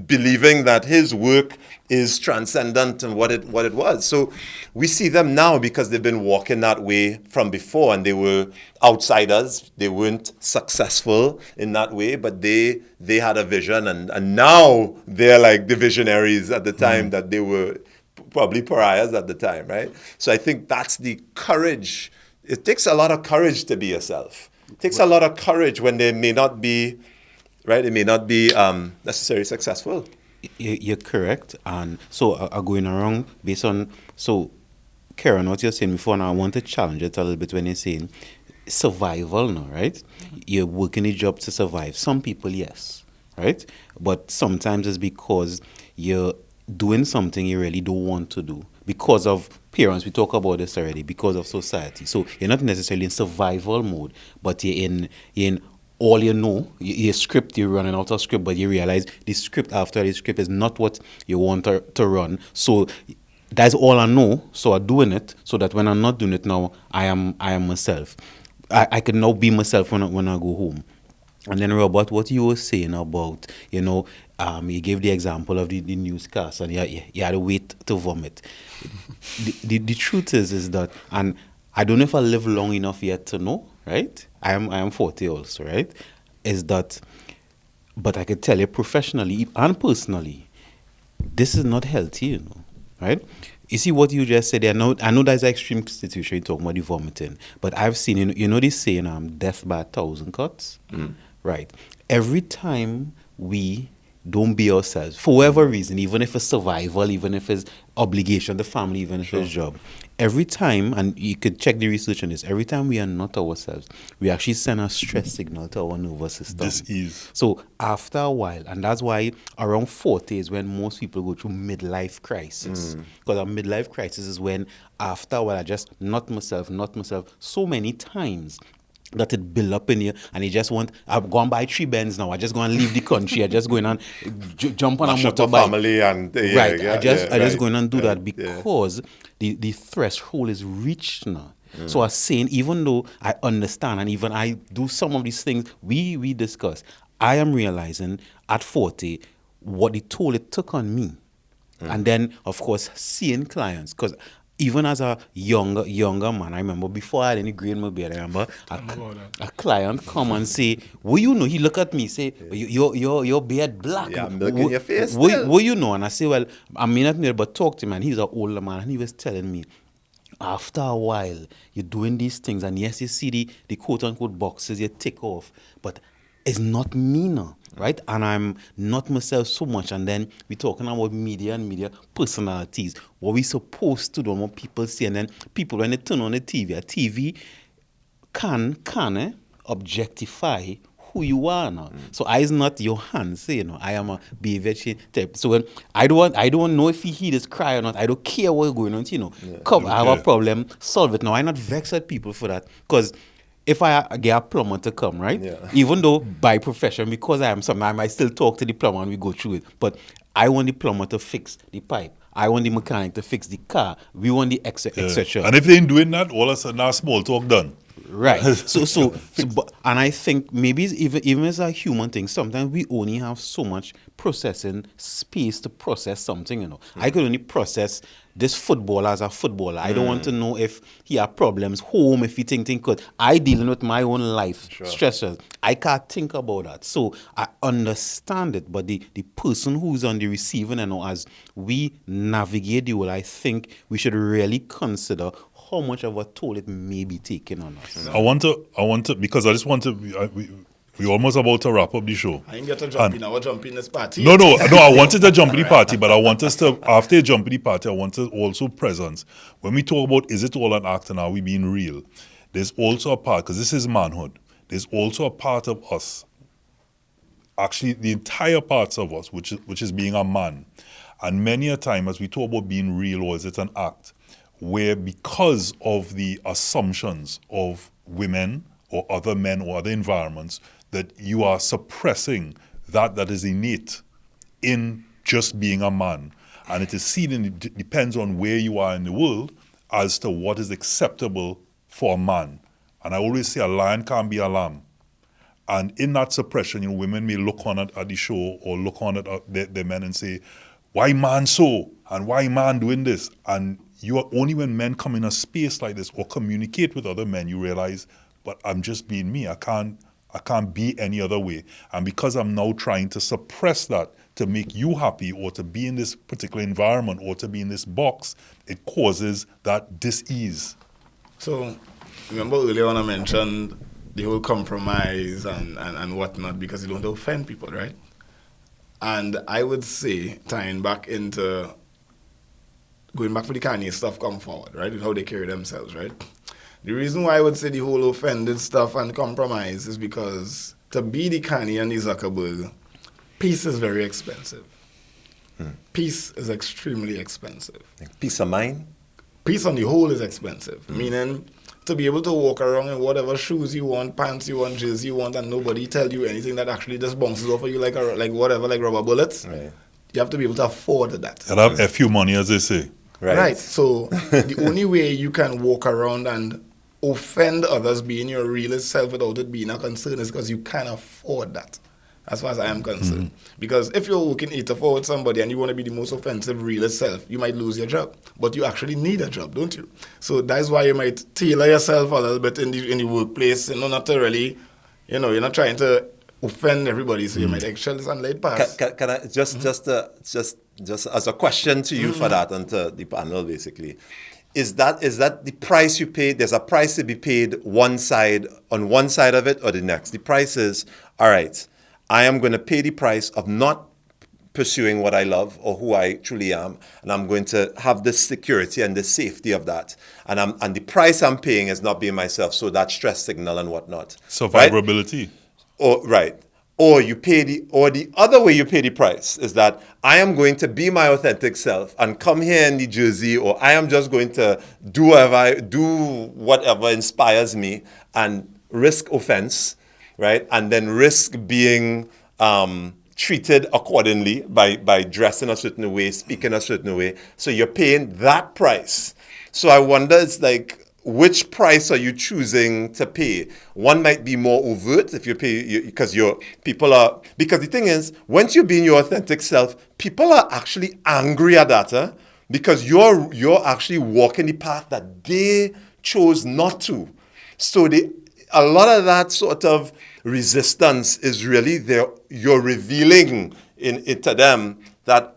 S4: believing that his work is transcendent and what it was. So we see them now because they've been walking that way from before, and they were outsiders. They weren't successful in that way, but they had a vision, and now they're like the visionaries at the time that they were probably pariahs at the time, right? So I think that's the courage. It takes a lot of courage to be yourself. It takes a lot of courage when they may not be, right? It may not be necessarily successful.
S3: You're correct. And so I'm going around based on, so Karen, what you're saying before, and I want to challenge it a little bit when you're saying survival now, right? You're working a job to survive. Some people, yes, right? But sometimes it's because you're doing something you really don't want to do. Because of parents, we talk about this already, because of society. So you're not necessarily in survival mode, but you're in all you know, your script, you're running out of script, but you realize the script after the script is not what you want to run. So that's all I know, so I'm doing it, so that when I'm not doing it now, I am myself. I can now be myself when I go home. And then, Robert, what you were saying about, you know, you gave the example of the newscast, and you had to wait to vomit. The truth is that, and I don't know if I live long enough yet to know, right? I am 40 also, right? Is that, but I can tell you professionally and personally, this is not healthy, you know, right? You see what you just said there. I know that's an extreme situation, you're talking about the vomiting, but I've seen, you know this saying, death by 1,000 cuts? Right. Every time we don't be ourselves, for whatever reason, even if it's survival, even if it's obligation, the family, even if it's job, every time, and you could check the research on this, every time we are not ourselves, we actually send a stress signal to our nervous system.
S2: Dis-ease.
S3: So after a while, and that's why around 40 is when most people go through midlife crisis. Because a midlife crisis is when after a while I just not myself so many times that it build up in you, and you just want, I've gone buy 3 Benz now, I just go and leave the country, I just go in and jump on a motorbike.
S4: Family and
S3: I just go in and do that because the threshold is reached now. So I'm saying, even though I understand and even I do some of these things we discuss, I am realizing at 40 what the toll it took on me. And then, of course, seeing clients, because even as a younger man, I remember before I had any grade in my beard, I remember a client come and say, well, you know, he look at me, say, your beard black.
S4: Yeah, I'm looking your face
S3: Well, you know, and I say, well, I mean not near, but talk to him, and he's an older man, and he was telling me, after a while, you're doing these things, and yes, you see the quote-unquote boxes you tick off, but it's not me now. Right? And I'm not myself so much. And then we're talking about media and media personalities. What we supposed to do, what people see. And then people, when they turn on the TV, a TV can objectify who you are now. So I is not your hands, you know. I am a behavior change type. So when I don't know if he this cry or not. I don't care what's going on, you know. Come, I have a problem, solve it now. I'm not vexed at people for that. Because if I get a plumber to come, right? Yeah. Even though by profession, because I am some, I might still talk to the plumber and we go through it. But I want the plumber to fix the pipe. I want the mechanic to fix the car. We want the etc.
S2: And if they ain't doing that, all of a sudden, our small talk done.
S3: Right. And I think maybe it's even as a human thing, sometimes we only have so much processing space to process something, I could only process this footballer as a footballer. I don't want to know if he have problems home, if he think because I dealing with my own life stressors. I can't think about that. So I understand it, but the person who's on the receiving end, as we navigate the world, I think we should really consider how much of a toll it may be taking on us.
S2: I want to, because I just want to, we almost about to wrap up the show.
S5: I ain't get to jump in. I want to jump in this party.
S2: No, I wanted to jump in the party, but I want us to, after you jump in the party, I want to also presence. When we talk about is it all an act and are we being real, there's also a part, because this is manhood, there's also a part of us, actually the entire parts of us, which is being a man. And many a time as we talk about being real or is it an act, where because of the assumptions of women or other men or other environments, that you are suppressing that is innate in just being a man. And it is seen, and it depends on where you are in the world as to what is acceptable for a man. And I always say a lion can't be a lamb. And in that suppression, women may look on at the show or look on at their men and say, why man so? And why man doing this? And you are only when men come in a space like this or communicate with other men, you realize, but I'm just being me. I can't be any other way. And because I'm now trying to suppress that to make you happy or to be in this particular environment or to be in this box, it causes that dis-ease.
S5: So, remember earlier on I mentioned the whole compromise and whatnot because you don't offend people, right? And I would say, tying back into going back for the Kanye stuff come forward, right? With how they carry themselves, right? The reason why I would say the whole offended stuff and compromise is because to be the Kanye and the Zuckerberg, peace is very expensive. Peace is extremely expensive.
S4: Peace of mind?
S5: Peace on the whole is expensive. Meaning to be able to walk around in whatever shoes you want, pants you want, jersey you want, and nobody tell you anything that actually just bounces off of you like rubber bullets. Right. You have to be able to afford that.
S2: And have a few money, as they say.
S5: Right. So the only way you can walk around and offend others being your realest self without it being a concern is because you can't afford that, as far as I am concerned. Because if you're working 8 to 4 with somebody and you want to be the most offensive, realest self, you might lose your job. But you actually need a job, don't you? So that's why you might tailor yourself a little bit in the workplace, not to really, you're not trying to offend everybody, so you might eggshell this and let it pass.
S4: Can I just as a question to you for that and to the panel basically, is that the price you pay? There's a price to be paid on one side of it or the next. The price is, all right, I am going to pay the price of not pursuing what I love or who I truly am, and I'm going to have the security and the safety of that. And the price I'm paying is not being myself, so that stress signal and whatnot.
S2: Survivability.
S4: Right? Or the other way you pay the price is that I am going to be my authentic self and come here in the jersey, or I am just going to do whatever inspires me and risk offense, right? And then risk being treated accordingly by dressing a certain way, speaking a certain way. So you're paying that price. So I wonder, it's like, which price are you choosing to pay? One might be more overt if you pay because the thing is, once you're being your authentic self, people are actually angry at that, because you're actually walking the path that they chose not to. So a lot of that sort of resistance is really you're revealing to them that,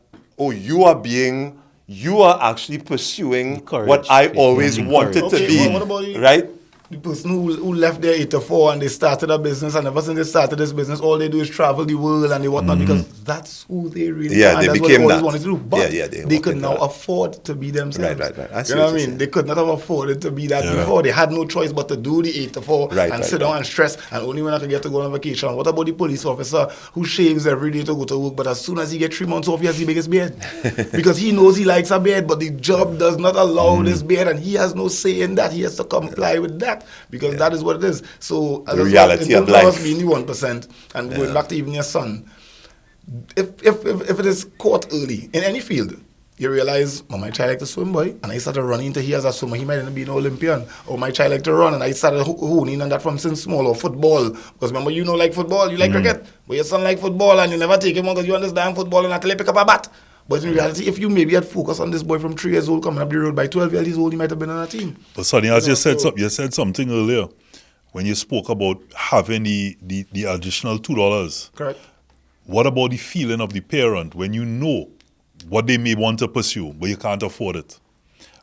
S4: you are actually pursuing what I always wanted to be.
S5: What about
S4: right?
S5: The person who left their 8 to 4 and they started a business, and ever since they started this business, all they do is travel the world and they whatnot, because that's who they really are.
S4: They
S5: that's
S4: became
S5: what they
S4: that.
S5: always wanted to do. But they could now afford to be themselves.
S4: Right.
S5: You know what I mean? They could not have afforded to be that before. They had no choice but to do the 8 to 4 and sit down and stress. And only when I could get to go on vacation. What about the police officer who shaves every day to go to work, but as soon as he gets 3 months off, he has the biggest beard? Because he knows he likes a beard, but the job does not allow this beard, and he has no say in that. He has to comply with that, because that is what it is. So
S4: the reality of life.
S5: Us being the 1%, and going back to even your son, if it is caught early in any field, you realize, my child like to swim, boy, and I started running into he as a swimmer, he might not be an Olympian. Or my child like to run, and I started honing on that from since small, or football. Because remember, you know like football, you like cricket, but your son like football, and you never take him on because you understand football and until he pick up a bat. But in reality, if you maybe had focused on this boy from 3 years old coming up the road, by 12 years old, he might have been on a team.
S2: But Sonny, as you said something earlier, when you spoke about having the additional $2.
S5: Correct.
S2: What about the feeling of the parent when you know what they may want to pursue, but you can't afford it?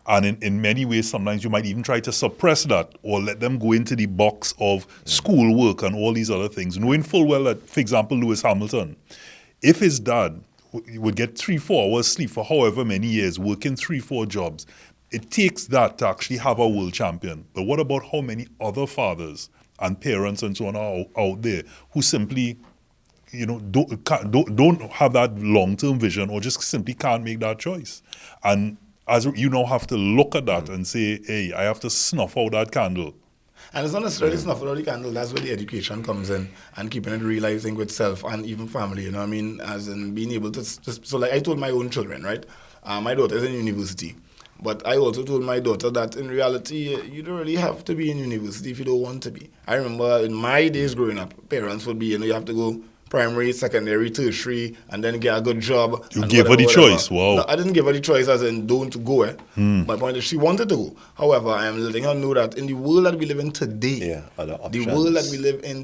S2: And in many ways, sometimes you might even try to suppress that or let them go into the box of schoolwork and all these other things, knowing full well that, for example, Lewis Hamilton, if his dad would get 3-4 hours sleep for however many years, working 3-4 jobs, it takes that to actually have a world champion. But what about how many other fathers and parents and so on are out there who simply, don't have that long-term vision or just simply can't make that choice? And as you now have to look at that and say, hey, I have to snuff out that candle.
S5: And it's not necessarily snuffing out the candle, that's where the education comes in and keeping it real, I think, with self and even family, you know what I mean? As in being able to, so like I told my own children, right? My daughter is in university. But I also told my daughter that in reality, you don't really have to be in university if you don't want to be. I remember in my days growing up, parents would be, you have to go primary, secondary, tertiary, and then get a good job.
S2: You gave her the choice, wow.
S5: No, I didn't give her the choice as in don't go. My point is she wanted to go. However, I am letting her know that in the world that we live in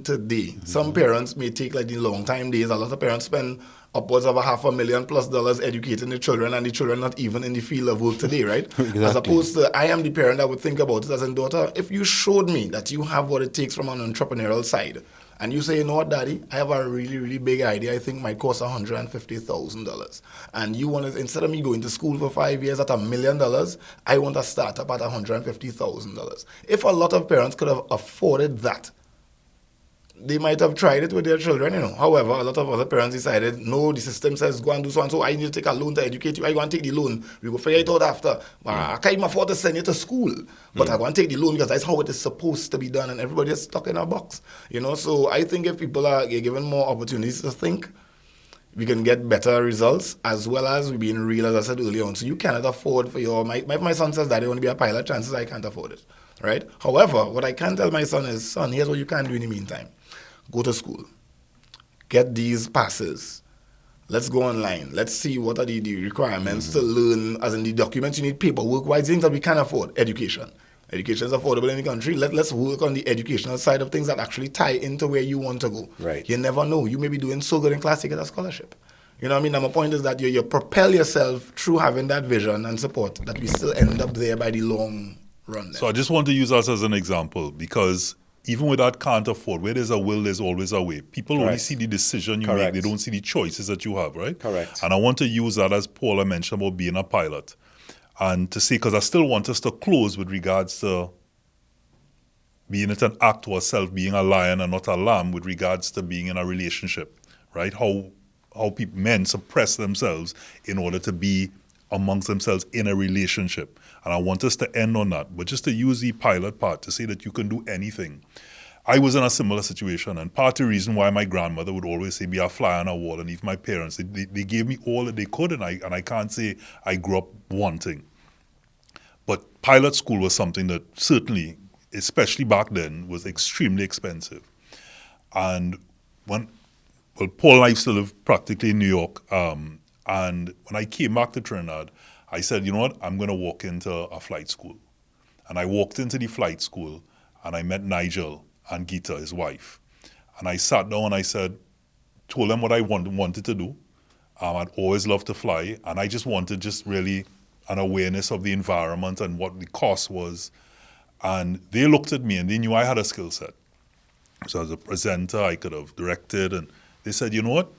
S5: today, some parents may take like the long time days. A lot of parents spend upwards of $500,000+ educating the children, and the children not even in the field of work today, right?
S3: Exactly.
S5: As opposed to, I am the parent that would think about it as in, daughter, if you showed me that you have what it takes from an entrepreneurial side, and you say, you know what, Daddy, I have a really, really big idea. I think might cost $150,000. And you want to, instead of me going to school for 5 years at $1 million, I want a startup at $150,000. If a lot of parents could have afforded that, they might have tried it with their children, However, a lot of other parents decided, no, the system says go and do so and so. I need to take a loan to educate you. I go and take the loan. We go figure it out after. I can't even afford to send you to school. But I go and take the loan because that's how it is supposed to be done. And everybody is stuck in a box. So I think if people are given more opportunities to think, we can get better results as well as we being real, as I said earlier on. So you cannot afford for my son says that they want to be a pilot, chances I can't afford it. Right? However, what I can tell my son is, son, here's what you can do in the meantime. Go to school. Get these passes. Let's go online. Let's see what are the requirements to learn, as in the documents you need paperwork-wise, things that we can afford. Education. Education is affordable in the country. Let's work on the educational side of things that actually tie into where you want to go.
S4: Right.
S5: You never know. You may be doing so good in class, you get a scholarship. You know what I mean? And my point is that you propel yourself through having that vision and support that we still end up there by the long run. There.
S2: So I just want to use us as an example because even with that can't afford, where there's a will, there's always a way. People only see the decision you make. They don't see the choices that you have, right?
S4: Correct.
S2: And I want to use that as Paula mentioned about being a pilot. And to say, because I still want us to close with regards to being it an act or self, being a lion and not a lamb with regards to being in a relationship, right? How men suppress themselves in order to be amongst themselves in a relationship. And I want us to end on that. But just to use the pilot part to say that you can do anything. I was in a similar situation, and part of the reason why my grandmother would always say, be a fly on a wall, and even my parents, they gave me all that they could, and I can't say I grew up wanting. But pilot school was something that certainly, especially back then, was extremely expensive. And Paul and I used to live practically in New York, and when I came back to Trinidad, I said, you know what, I'm going to walk into a flight school. And I walked into the flight school, and I met Nigel and Geeta, his wife. And I sat down and I told them what I wanted to do. I'd always loved to fly, and I just wanted really an awareness of the environment and what the cost was. And they looked at me and they knew I had a skill set. So as a presenter, I could have directed, and they said, you know what,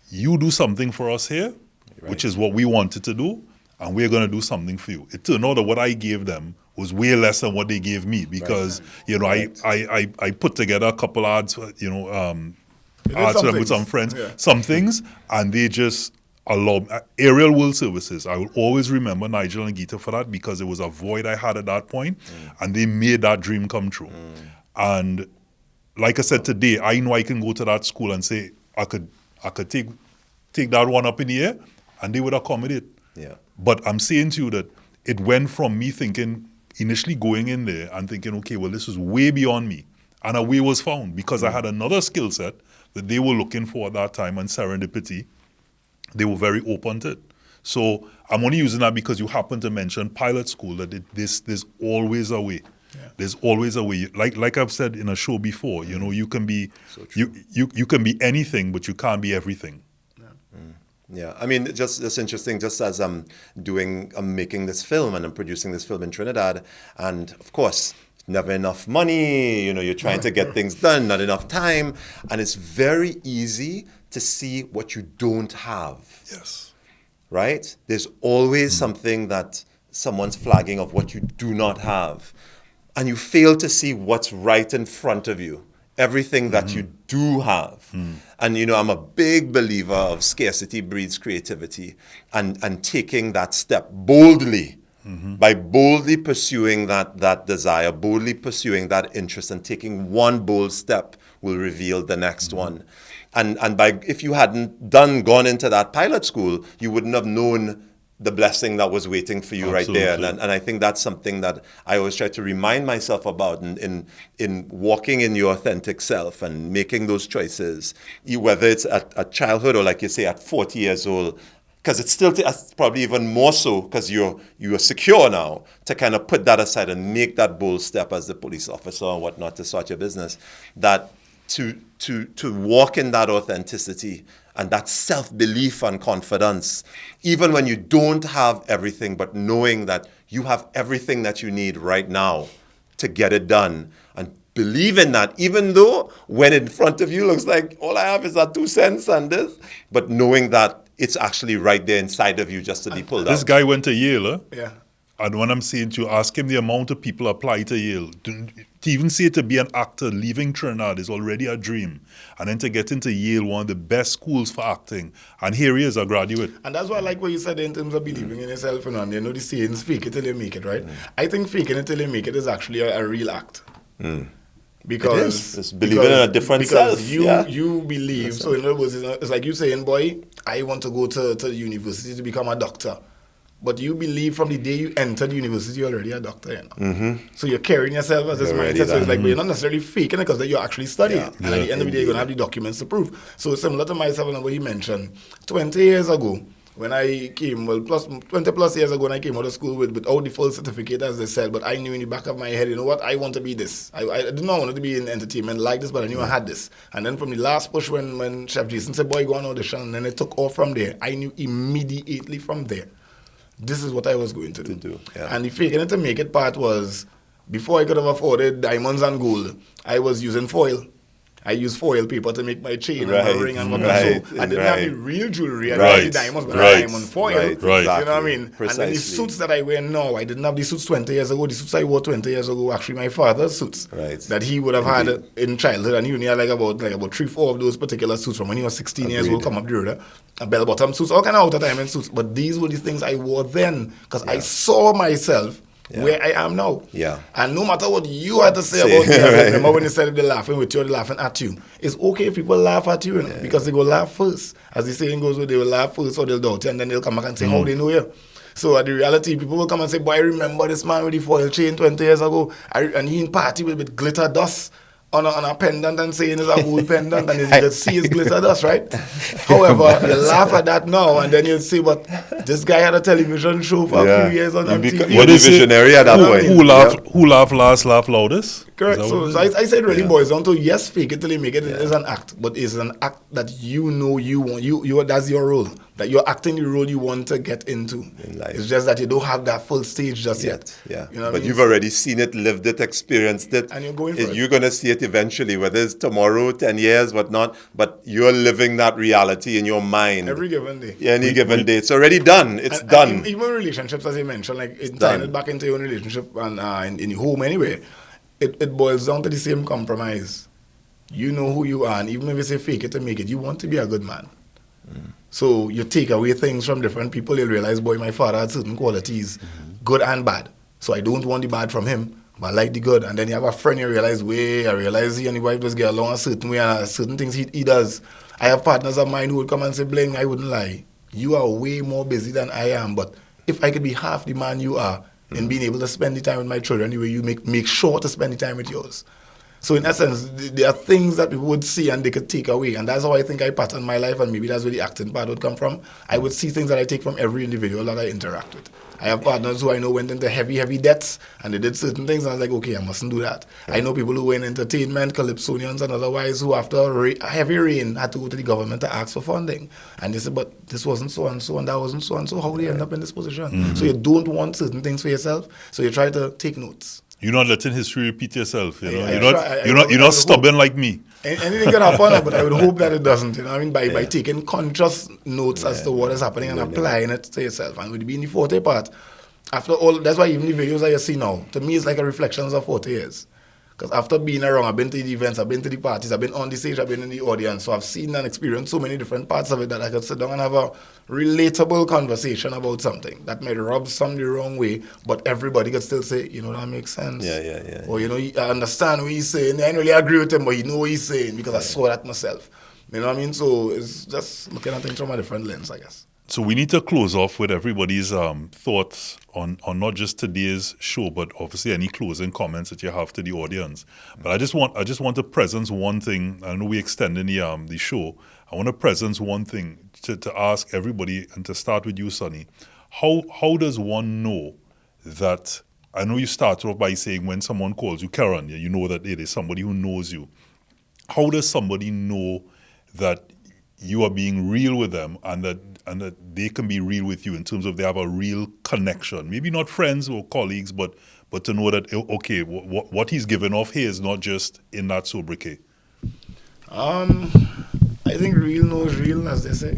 S2: you do something for us here, which is what we wanted to do, and we're going to do something for you. It turned out that what I gave them was way less than what they gave me because, I put together a couple ads, ads with some friends, some things, and they just allowed Aerial World Services. I will always remember Nigel and Geeta for that because it was a void I had at that point, and they made that dream come true. And like I said today, I know I can go to that school and say I could take that one up in the air, and they would accommodate.
S4: Yeah.
S2: But I'm saying to you that it went from me thinking, initially going in there and thinking, okay, well, this is way beyond me. And a way was found because I had another skill set that they were looking for at that time, and serendipity. They were very open to it. So I'm only using that because you happen to mention pilot school, that there's always a way. Yeah. There's always a way. Like I've said in a show before, you know, you can be you can be anything, but you can't be everything.
S4: Yeah, I mean, just interesting. Just as I'm making this film and I'm producing this film in Trinidad, and of course, never enough money. You know, you're trying to get things done, not enough time, and it's very easy to see what you don't have.
S2: Yes.
S4: Right? There's always something that someone's flagging of what you do not have, and you fail to see what's right in front of you. Everything that you do have. And, you know, I'm a big believer of scarcity breeds creativity, and taking that step boldly, by boldly pursuing that desire, boldly pursuing that interest, and taking one bold step will reveal the next one. And if you hadn't gone into that pilot school, you wouldn't have known the blessing that was waiting for you right there. And I think that's something that I always try to remind myself about in walking in your authentic self and making those choices, whether it's at childhood or, like you say, at 40 years old, because it's still probably even more so because you're secure now to kind of put that aside and make that bold step as the police officer or whatnot to start your business, that to walk in that authenticity and that self-belief and confidence, even when you don't have everything, but knowing that you have everything that you need right now to get it done. And believe in that, even though when in front of you looks like all I have is that 2 cents and this, but knowing that it's actually right there inside of you just to be pulled out.
S2: This guy went to Yale, huh?
S5: Yeah.
S2: And when I'm saying to ask him the amount of people apply to Yale, to even say to be an actor leaving Trinidad is already a dream. And then to get into Yale, one of the best schools for acting. And here he is, a graduate.
S5: And that's why I like what you said in terms of believing in yourself. You know the sayings, fake it till you make it, right? I think faking it till you make it is actually a real act. Because
S4: it is. It's believing in a different self.
S5: You believe. So in other words, it's like you saying, boy, I want to go to the university to become a doctor. But you believe from the day you entered university, you're already a doctor, you know. So you're carrying yourself as this mindset. So it's like, but you're not necessarily faking it because you're actually studying. And at the end of the day, you're going to have the documents to prove. So similar to myself and what he mentioned, 20 years ago, when I came, 20 plus years ago, when I came out of school without the full certificate, as they said, but I knew in the back of my head, you know what, I want to be this. I did not want to be in entertainment like this, but I knew I had this. And then from the last push, when Chef Jason said, boy, go on audition, and then it took off from there, I knew immediately from there, this is what I was going to do. And the faking it to make it part was, before I could have afforded diamonds and gold, I was using foil. I used foil paper to make my chain and my ring and whatnot. So I didn't have the real jewelry. I didn't have the diamonds, but I had diamond foil. You know what I mean? Precisely. And then the suits that I wear now, I didn't have the suits 20 years ago. The suits I wore 20 years ago were actually my father's suits that he would have had in childhood. And he only had like about 3-4 of those particular suits from when he was 16 years old, come up the road. Bell-bottom suits, all kind of out-of-diamond suits. But these were the things I wore then because I saw myself where I am now. And no matter what you had to say about me, I remember when you said they're laughing with you, they're laughing at you. It's okay if people laugh at you, because they go laugh first. As the saying goes, they will laugh first or they'll doubt you, and then they'll come back and say how they know you. So the reality, people will come and say, boy, I remember this man with the foil chain 20 years ago, and he in party with glitter dust on a pendant and saying it's a gold pendant, and you just see his glitter dust, right? However, you laugh at that now, and then you'll see, but this guy had a television show for a few years on TV.
S4: You're the visionary at that point.
S2: Who laugh last, laugh loudest?
S5: Correct. So I said really boils down to, yes, fake it till you make it. It is an act, but it's an act that you know you want. That's your role. That you're acting the role you want to get into. In life. It's just that you don't have that full stage just yet.
S4: Yeah. You know but you've already seen it, lived it, experienced it.
S5: And you're going for it.
S4: You're going to see it eventually, whether it's tomorrow, 10 years, whatnot. But you're living that reality in your mind.
S5: Every given day.
S4: Yeah, any given day. It's already done. It's done.
S5: And even relationships, as you mentioned, like tying it back into your own relationship and in your home anyway, it boils down to the same compromise. You know who you are, and even if you say fake it to make it, you want to be a good man. So you take away things from different people, you'll realize, boy, my father had certain qualities, good and bad. So I don't want the bad from him, but I like the good. And then you have a friend, you realize, I realize he and his wife just get along a certain way, and certain things he does. I have partners of mine who would come and say, Bling, I wouldn't lie. You are way more busy than I am, but if I could be half the man you are in being able to spend the time with my children the way you make sure to spend the time with yours. So in essence, there are things that people would see and they could take away. And that's how I think I pattern my life, and maybe that's where the acting part would come from. I would see things that I take from every individual that I interact with. I have partners who I know went into heavy debts, and they did certain things, and I was like, okay, I mustn't do that. I know people who were in entertainment, calypsonians and otherwise, who after heavy rain had to go to the government to ask for funding. And they said, but this wasn't so-and-so, and that wasn't so-and-so. How do you end up in this position? So you don't want certain things for yourself, so you try to take notes.
S2: You're not letting history repeat yourself. You know,
S5: you're
S2: not stubborn like me.
S5: Anything can happen, but I would hope that it doesn't. You know, what I mean, by taking conscious notes as to what is happening and applying it to yourself. And with being the 40 part, after all, that's why even the videos that you see now, to me, it's like a reflection of 40 years. Because after being around, I've been to the events, I've been to the parties, I've been on the stage, I've been in the audience. So I've seen and experienced so many different parts of it that I could sit down and have a relatable conversation about something that might rub some the wrong way, but everybody could still say, you know, that makes sense.
S4: Yeah.
S5: Or, you know, I understand what he's saying. I don't really agree with him, but you know what he's saying because I saw that myself. You know what I mean? So it's just looking at things from a different lens, I guess.
S2: So we need to close off with everybody's thoughts on not just today's show, but obviously any closing comments that you have to the audience. But I just want to presence one thing. I know we extending the show. I want to presence one thing to ask everybody, and to start with you, Sonny. How does one know that? I know you started off by saying when someone calls you Karen, you know that it is somebody who knows you. How does somebody know that you are being real with them, and that they can be real with you in terms of they have a real connection? Maybe not friends or colleagues, but to know that, okay, what he's giving off here is not just in that sobriquet.
S5: I think real knows real, as they say,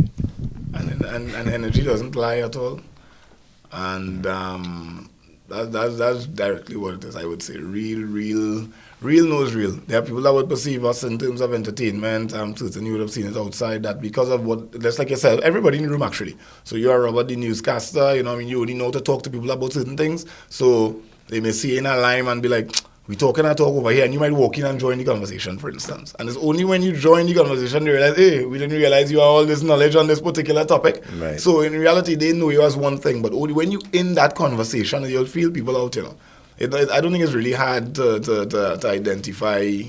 S5: and energy doesn't lie at all, and that's directly what it is. I would say real knows real. There are people that would perceive us in terms of entertainment. Certainly you would have seen it outside that because of what, just like yourself, everybody in the room actually. So you're Robert, the newscaster, you know what I mean, you only know to talk to people about certain things. So they may see in a line and be like, we talking and talk over here, and you might walk in and join the conversation, for instance. And it's only when you join the conversation you realize, hey, we didn't realize you have all this knowledge on this particular topic.
S4: Right.
S5: So in reality, they know you as one thing, but only when you in that conversation, you'll feel people out, you know. I don't think it's really hard to identify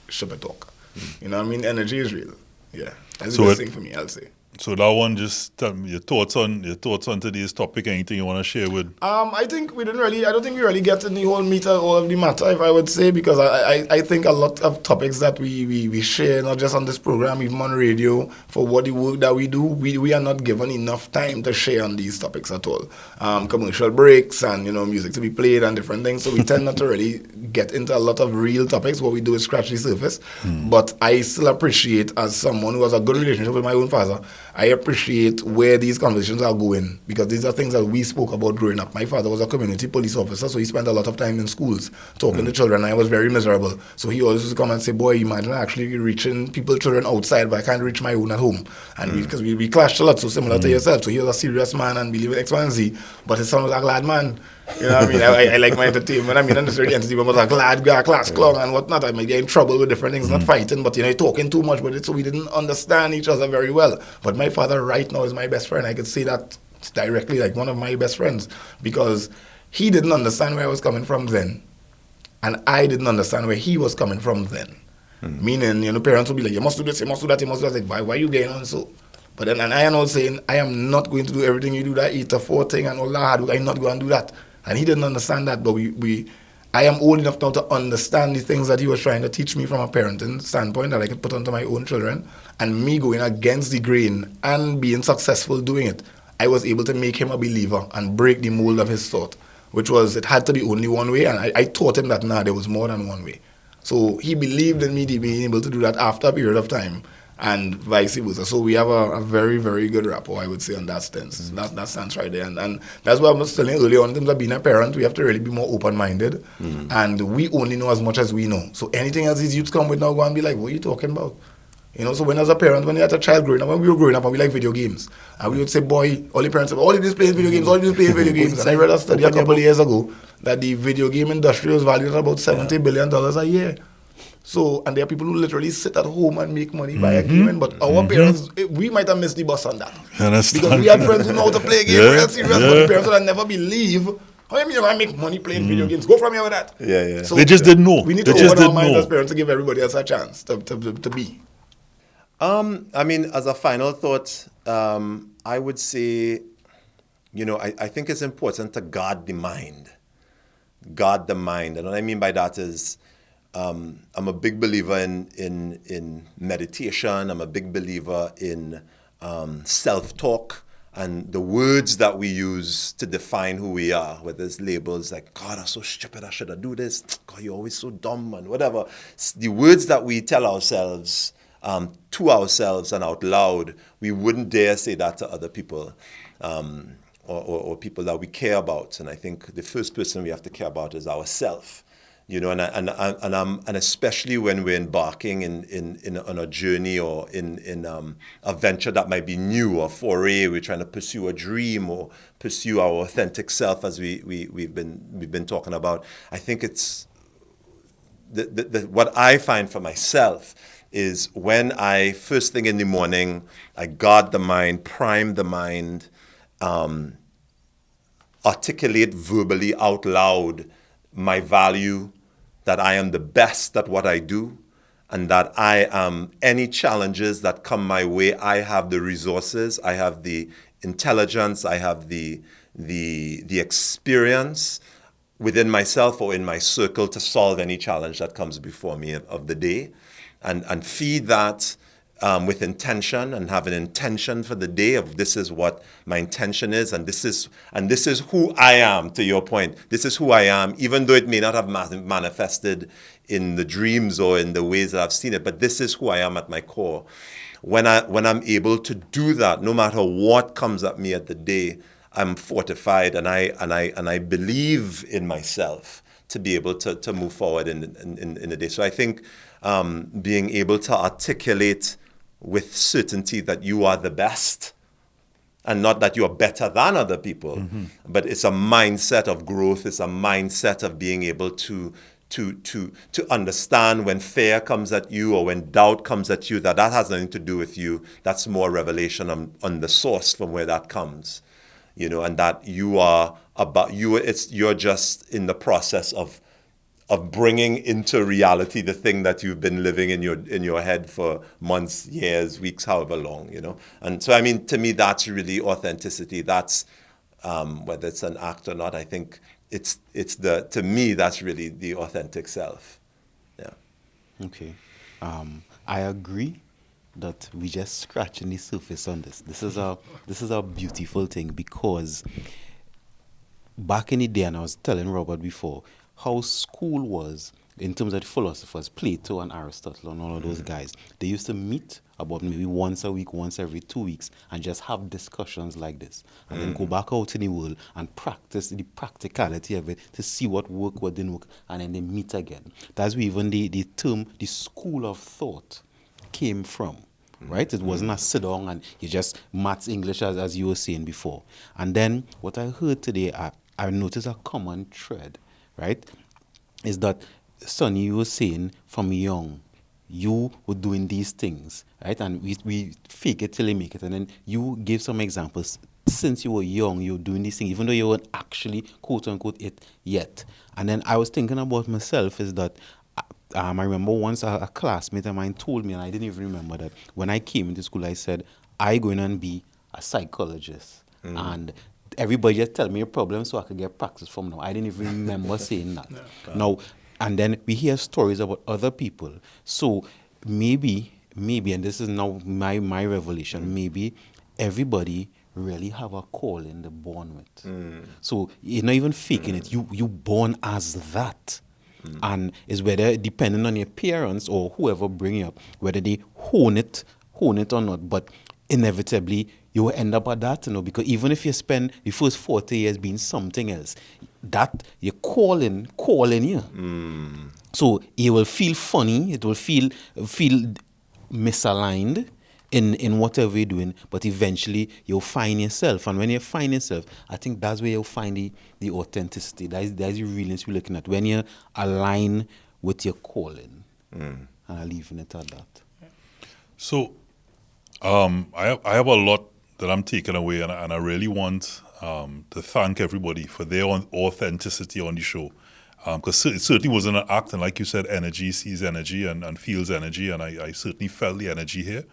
S5: ship talk. You know what I mean? Energy is real. Yeah. That's the best thing for me, I'll say.
S2: So that one, just tell me your thoughts on today's topic. Anything you want to share with?
S5: I think I don't think we really get in the whole meat of all of the matter, if I would say, because I think a lot of topics that we share, not just on this program, even on radio, for what the work that we do, we are not given enough time to share on these topics at all. Commercial breaks and, you know, music to be played and different things. So we tend not to really get into a lot of real topics. What we do is scratch the surface. But I still appreciate, as someone who has a good relationship with my own father, I appreciate where these conversations are going, because these are things that we spoke about growing up. My father was a community police officer, so he spent a lot of time in schools talking to children. I was very miserable. So he always used to come and say, boy, imagine actually reaching children outside, but I can't reach my own at home. And because we clashed a lot, so similar to yourself. So he was a serious man and believed in X, Y, and Z, but his son was a glad man. You know what I mean? I like my entertainment. I mean, not necessarily entertainment, but a glad guy, class clown and whatnot. I might get in trouble with different things, not fighting, but, you know, talking too much with it, so we didn't understand each other very well. But my father right now is my best friend. I could say that directly, like one of my best friends, because he didn't understand where I was coming from then, and I didn't understand where he was coming from then. Meaning, you know, parents would be like, you must do this, you must do that, you must do that. Like, why are you getting on so? But then, and I am not saying, I am not going to do everything you do, that 8 to 4 thing and all that hard work. I'm not going to do that. And he didn't understand that, but I am old enough now to understand the things that he was trying to teach me from a parenting standpoint that I could put onto my own children. And me going against the grain and being successful doing it, I was able to make him a believer and break the mold of his thought, which was it had to be only one way. And I taught him that there was more than one way. So he believed in me being able to do that after a period of time, and vice versa. So we have a very, very good rapport, I would say, on that stance. That stands right there. And that's what I was telling earlier on in terms of being a parent. We have to really be more open-minded. And we only know as much as we know. So anything else these youths come with now, go and be like, what are you talking about? You know, so when as a parent, when you had a child growing up, when we were growing up and we like video games, and we would say, boy, all the parents say, all of this playing video games, all of this playing video games. And I read a study a couple of years ago that the video game industry was valued at about $70 billion a year. So, and there are people who literally sit at home and make money by a gaming, but our parents, we might have missed the bus on that.
S2: Understand.
S5: Because we had friends who know how to play games real serious, but
S2: yeah.
S5: the parents would never believe, how you mean you're going to make money playing video games? Go from here with that.
S4: Yeah, yeah.
S5: So
S2: They just didn't know.
S5: We need
S2: They
S5: to
S2: just
S5: open our
S2: didn't
S5: minds
S2: know.
S5: as parents to give everybody else a chance to be.
S4: I mean, as a final thought, I would say, I think it's important to guard the mind. Guard the mind. And what I mean by that is, I'm a big believer in meditation. I'm a big believer in self-talk and the words that we use to define who we are, whether it's labels like, God, I'm so stupid, I shouldn't do this. God, you're always so dumb and whatever. The words that we tell ourselves, to ourselves and out loud, we wouldn't dare say that to other people. Or people that we care about. And I think the first person we have to care about is ourselves. And especially when we're embarking on a journey or in a venture that might be new or foray, we're trying to pursue a dream or pursue our authentic self, as we've been talking about. I think it's what I find for myself is when I first thing in the morning, I guard the mind, prime the mind. Articulate verbally out loud my value, that I am the best at what I do, and that I am any challenges that come my way, I have the resources, I have the intelligence, I have the experience within myself or in my circle to solve any challenge that comes before me of the day, and feed that with intention and have an intention for the day of this is what my intention is and this is who I am. To your point, this is who I am, even though it may not have manifested in the dreams or in the ways that I've seen it, but this is who I am at my core. When I'm able to do that, no matter what comes at me at the day, I'm fortified and I believe in myself to be able to move forward in the day. So I think being able to articulate with certainty that you are the best, and not that you are better than other people, but it's a mindset of growth. It's a mindset of being able to understand when fear comes at you or when doubt comes at you, that has nothing to do with you. That's more revelation on the source from where that comes, and that you are about you. You're just in the process of bringing into reality the thing that you've been living in your head for months, years, weeks, however long, And so, I mean, to me, that's really authenticity. That's whether it's an act or not. I think to me, that's really the authentic self. Yeah.
S3: Okay. I agree that we just scratching the surface on this. This is a beautiful thing, because back in the day, and I was telling Robert before, how school was in terms of the philosophers, Plato and Aristotle and all of those guys. They used to meet about maybe once a week, once every 2 weeks, and just have discussions like this. And then go back out in the world and practice the practicality of it to see what worked, what didn't work, and then they meet again. That's where even the term, the school of thought, came from. Right? It wasn't a sit down and you just maths, English, as you were saying before. And then what I heard today, I noticed a common thread, right? Is that, Sonny, you were saying from young, you were doing these things, right? And we fake it till you make it. And then you gave some examples. Since you were young, you were doing these things, even though you weren't actually, quote unquote, it yet. And then I was thinking about myself is that I remember once a classmate of mine told me, and I didn't even remember that, when I came into school, I said, I'm going to be a psychologist. And everybody just tell me a problem so I could get practice from now. I didn't even remember saying that. Now, and then we hear stories about other people. So maybe, and this is now my revelation, maybe everybody really have a calling they're born with. So you're not even faking it. You born as that. And it's whether, depending on your parents or whoever bring you up, whether they hone it or not. But inevitably, you will end up at that, because even if you spend the first 40 years being something else, that you're calling you. So it will feel funny, it will feel misaligned in whatever you're doing, but eventually you'll find yourself. And when you find yourself, I think that's where you'll find the authenticity. That's the realness we're looking at. When you align with your calling, And I'm leaving it at that.
S2: So, I have a lot that I'm taking away, and I really want to thank everybody for their authenticity on the show. Because it certainly wasn't an act, and like you said, energy sees energy and feels energy, and I certainly felt the energy here.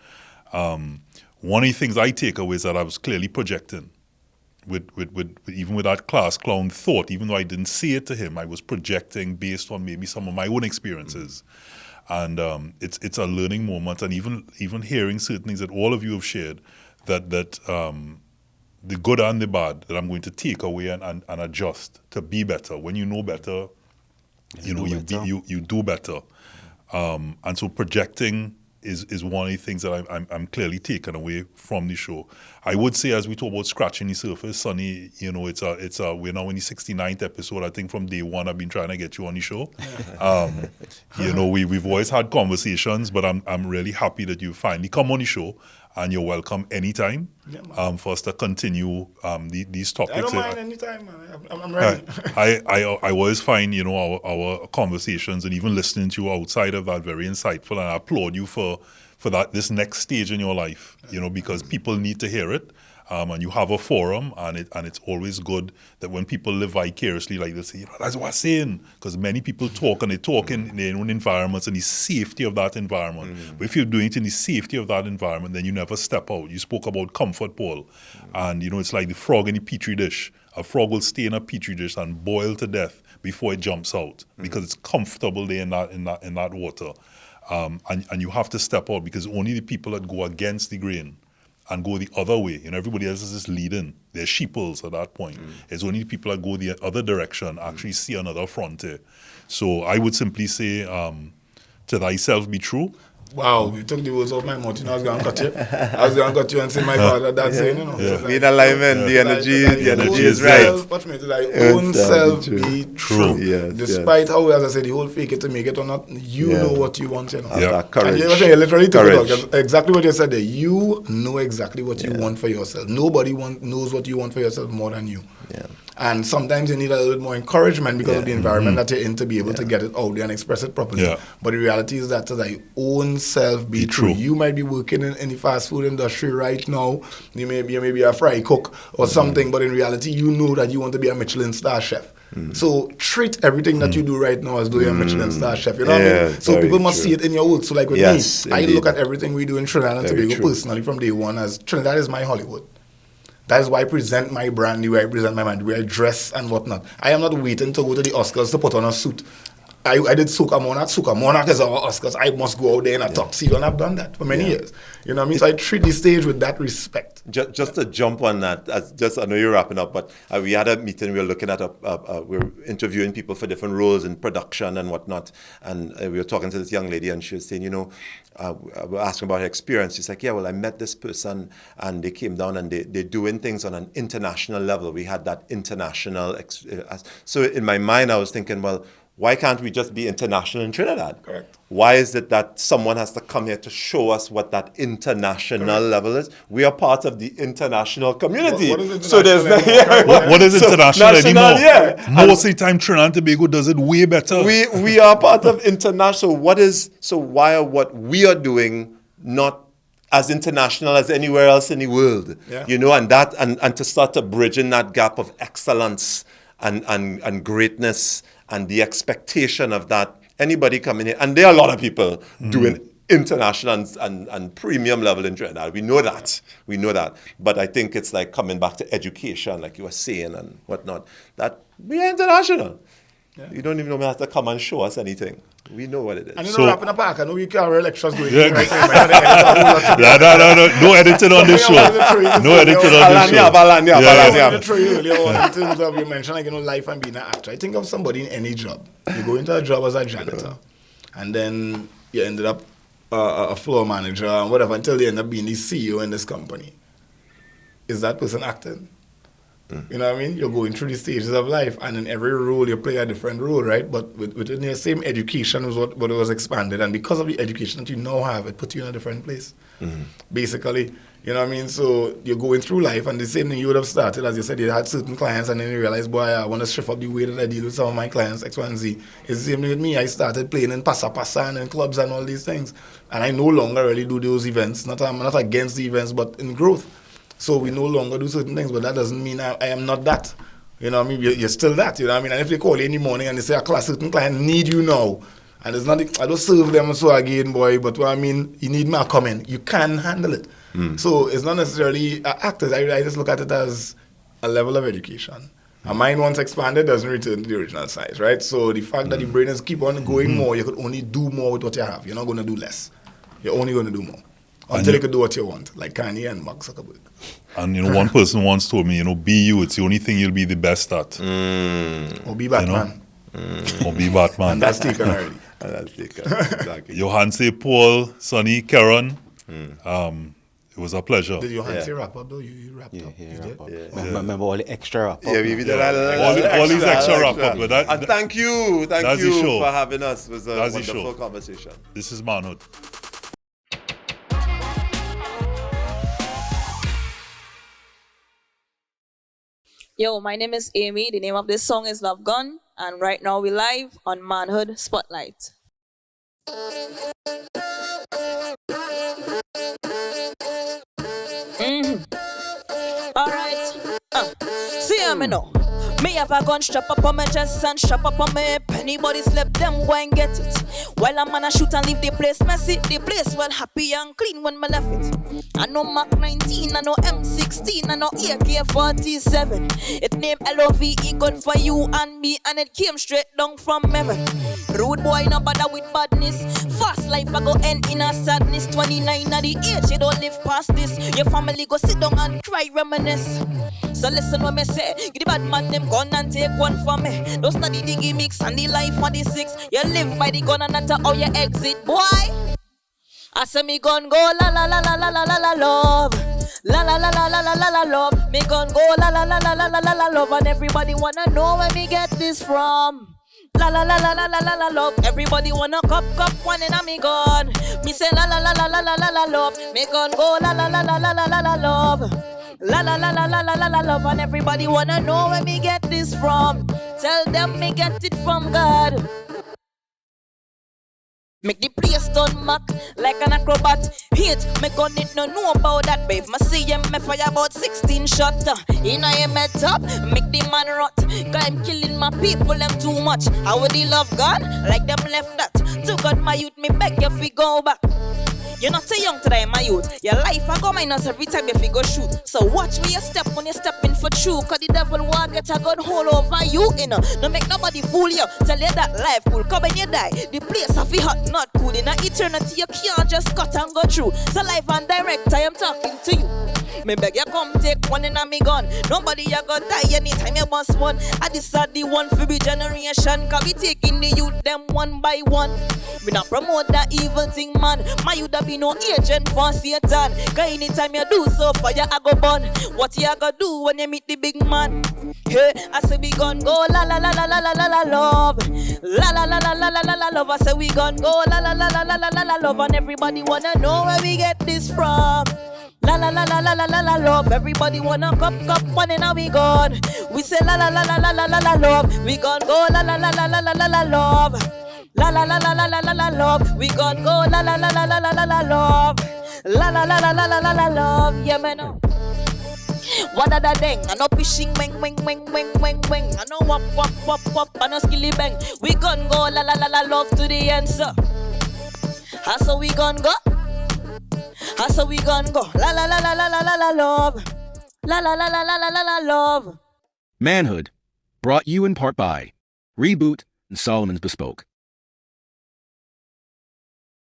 S2: One of the things I take away is that I was clearly projecting. With even with that class clown thought, even though I didn't say it to him, I was projecting based on maybe some of my own experiences. And it's a learning moment, and even hearing certain things that all of you have shared, that the good and the bad, that I'm going to take away and adjust to be better. When you know better, you do better. And so projecting is one of the things that I'm clearly taking away from the show. I would say, as we talk about scratching the surface, Sonny, we're now in the 69th episode. I think from day one I've been trying to get you on the show. We've always had conversations, but I'm really happy that you finally come on the show, and you're welcome anytime for us to continue these topics.
S5: I don't mind anytime, man. I'm ready.
S2: I always find, our conversations and even listening to you outside of that very insightful, and I applaud you for this next stage in your life, because people need to hear it. And you have a forum, and it's always good that when people live vicariously, like they say, that's what I'm saying, because many people talk, and they talk in their own environments and the safety of that environment. But if you're doing it in the safety of that environment, then you never step out. You spoke about comfort, Paul, and it's like the frog in the petri dish. A frog will stay in a petri dish and boil to death before it jumps out, because it's comfortable there in that water. And you have to step out, because only the people that go against the grain and go the other way, everybody else is just leading. They're sheeples at that point. It's only the people that go the other direction actually see another frontier. So I would simply say, to thyself be true.
S5: Wow, you took the words off my mouth. I was going to cut you. I was going to cut you and say my father, that's saying,
S4: Be in alignment, the energy is right.
S5: What's me to thy own self be true.
S4: Yes,
S5: Despite how, as I said, the whole fake it to make it or not, you know what you want,
S4: That courage.
S5: And you literally took it out. Exactly what you said there. You know exactly what you want for yourself. Nobody knows what you want for yourself more than you.
S4: Yeah.
S5: And sometimes you need a little bit more encouragement because of the environment that you're in to be able to get it out there and express it properly.
S2: Yeah.
S5: But the reality is that to thy own self be true. You might be working in the fast food industry right now. You may be a fry cook or something, but in reality, you know that you want to be a Michelin star chef. So treat everything that you do right now as though you're a Michelin star chef. You know what I mean? So people must see it in your work. So like with me, I look at everything we do in Trinidad and Tobago personally from day one as Trinidad is my Hollywood. That is why I present my brand, the way I present my mind, the way I dress and whatnot. I am not waiting to go to the Oscars to put on a suit. I did Soca Monarch. Soca Monarch is our Oscars. I must go out there in a tuxedo, and I've done that for many years. You know what I mean? So I treat the stage with that respect.
S4: Just to jump on that, I know you're wrapping up, but we had a meeting. We were looking at we were interviewing people for different roles in production and whatnot, and we were talking to this young lady, and she was saying, we were asking about her experience. She's like, I met this person, and they came down, and they're doing things on an international level. We had that international. So in my mind, I was thinking, well, why can't we just be international in Trinidad?
S5: Correct.
S4: Why is it that someone has to come here to show us what that international level is? We are part of the international community.
S5: What is international
S4: so there's
S2: what is international anymore?
S4: Yeah.
S2: Most of the time, Trinidad and Tobago does it way better.
S4: We are part of international. Why are what we are doing not as international as anywhere else in the world?
S5: Yeah.
S4: And to start to bridge in that gap of excellence and greatness and the expectation of that. Anybody coming in, and there are a lot of people doing international and premium level in Trinidad. We know that. But I think it's like coming back to education, like you were saying and whatnot, that we are international. Yeah. You don't even know have to come and show us anything. We know what it is.
S5: And wrapping up, I know we can't real extras doing
S2: Yeah.
S5: it right now.
S2: No editing on this show. No editing on this show.
S5: Balanya. In terms of you mentioned life and being an actor. I think of somebody in any job. You go into a job as a janitor, and then you ended up a floor manager and whatever until you end up being the CEO in this company. Is that person acting? You know what I mean? You're going through the stages of life, and in every role you play a different role, right? But within the same education was what it was expanded, and because of the education that you now have, it puts you in a different place. Basically, you know what I mean? So you're going through life, and the same thing you would have started, as you said, you had certain clients, and then you realize, boy, I want to shift up the way that I deal with some of my clients, X, Y, and Z. It's the same thing with me. I started playing in Pasa and in clubs and all these things, and I no longer really do those events. I'm not against the events, but in growth. So we no longer do certain things, but that doesn't mean I am not that. You know what I mean? You're still that, you know what I mean? And if they call you in the morning and they say a certain client need you now, and it's not, I don't serve them so again, boy, but what I mean, you need me, I come in. You can handle it. So it's not necessarily actors. I just look at it as a level of education. A mind once expanded doesn't return to the original size, right? So the fact that the brain is keep on going more, you could only do more with what you have. You're not going to do less. You're only going to do more. Until you can do what you want, like Kanye and Mark Zuckerberg.
S2: And one person once told me, be you. It's the only thing you'll be the best at.
S5: Or be Batman.
S2: Or be Batman.
S5: And that's taken already.
S4: And that's taken. Exactly.
S2: Johanse, Paul, Sonny, Karen. It was a pleasure.
S5: Did Johanse wrap up though? You wrapped up.
S3: Yeah,
S5: You
S3: wrap up.
S5: did?
S3: Remember all the extra wrap up?
S4: Yeah, we did
S2: all these extra wrap up. But
S4: and thank you
S2: that's the show.
S4: for having us. It was a
S2: That's the
S4: wonderful
S2: show.
S4: conversation.
S2: This is manhood.
S6: Yo, my name is Amy. The name of this song is Love Gun. And right now we're live on Manhood Spotlight. Alright. See me now. Me have a gun strap up on my chest and strap up on my hip. Anybody slip them, go and get it. While I'm gonna shoot and leave the place messy. The place well happy and clean when me left it. I know Mac 19, I know M16, I know AK-47. It named LOVE, good for you and me, and it came straight down from heaven. Rude boy, no bother with badness. Fast life, I go end in a sadness. 29 at the age, you don't live past this. Your family go sit down and cry, reminisce. So listen what me say. Give the bad man them gun and take one for me. Don't study the gimmicks and the life for the six. You live by the gun and not how you exit, boy. I say me gun go la la la la la la la la love. La la la la la la la la love. Me gun go la la la la la la la la love. And everybody wanna know where me get this from. La la la la la la la la love. Everybody wanna cup one in a me gun. Me say la la la la la la la la love. Me gun go la la la la la la la la love. La la la la la la la la love. And everybody wanna know where me get this from. Tell them me get it from God. Make the place done mac like an acrobat. Hate, me gun it no know about that, babe. Me see him, me fire about 16 shots. In a him head top, make the man rot. Cause I'm killing my people, them too much. How would he love God? Like them left that. To God, my youth, me beg you fi go back. You're not too young today, my youth. Your life I go minus every time you fi go shoot. So watch where you step when you step in for true. Cause the devil will get a gun hold over you, you know. Don't make nobody fool you. Tell you that life cool. Come when you die. The place of the hot not cool. In eternity you can't just cut and go through. So life and direct I am talking to you. Me beg you come take one in a me gun. Nobody you go die anytime you bust one. I decide the one for the generation. Cause we taking the youth them one by one. Me not promote that evil thing, man. My youth be no agent for Satan. Cause anytime you do so fire I go burn. What you go do when you meet the big man? Hey, I say we gon' go la la la la la la la la love. La la la la la la la la love. I say we gon' go la la la la la la la la love. And everybody wanna know where we get this from. La la la la la la la la love. Everybody wanna cup one and now we gone. We say la la la la la la la la love. We gon' go la la la la la la la la love. La la la la la la la la love. We gon' go la la la la la la la la love. La la la la la la la la love. Yeah man. What a da deng, I know pushing weng. I know wop, I know skilly bang. We gon' go la la la la love to the answer. How so we gon' go? How so we gon' go? La la la la la la la la love. La la la la la la la la love.
S1: Manhood, brought you in part by Reboot and Solomon's Bespoke.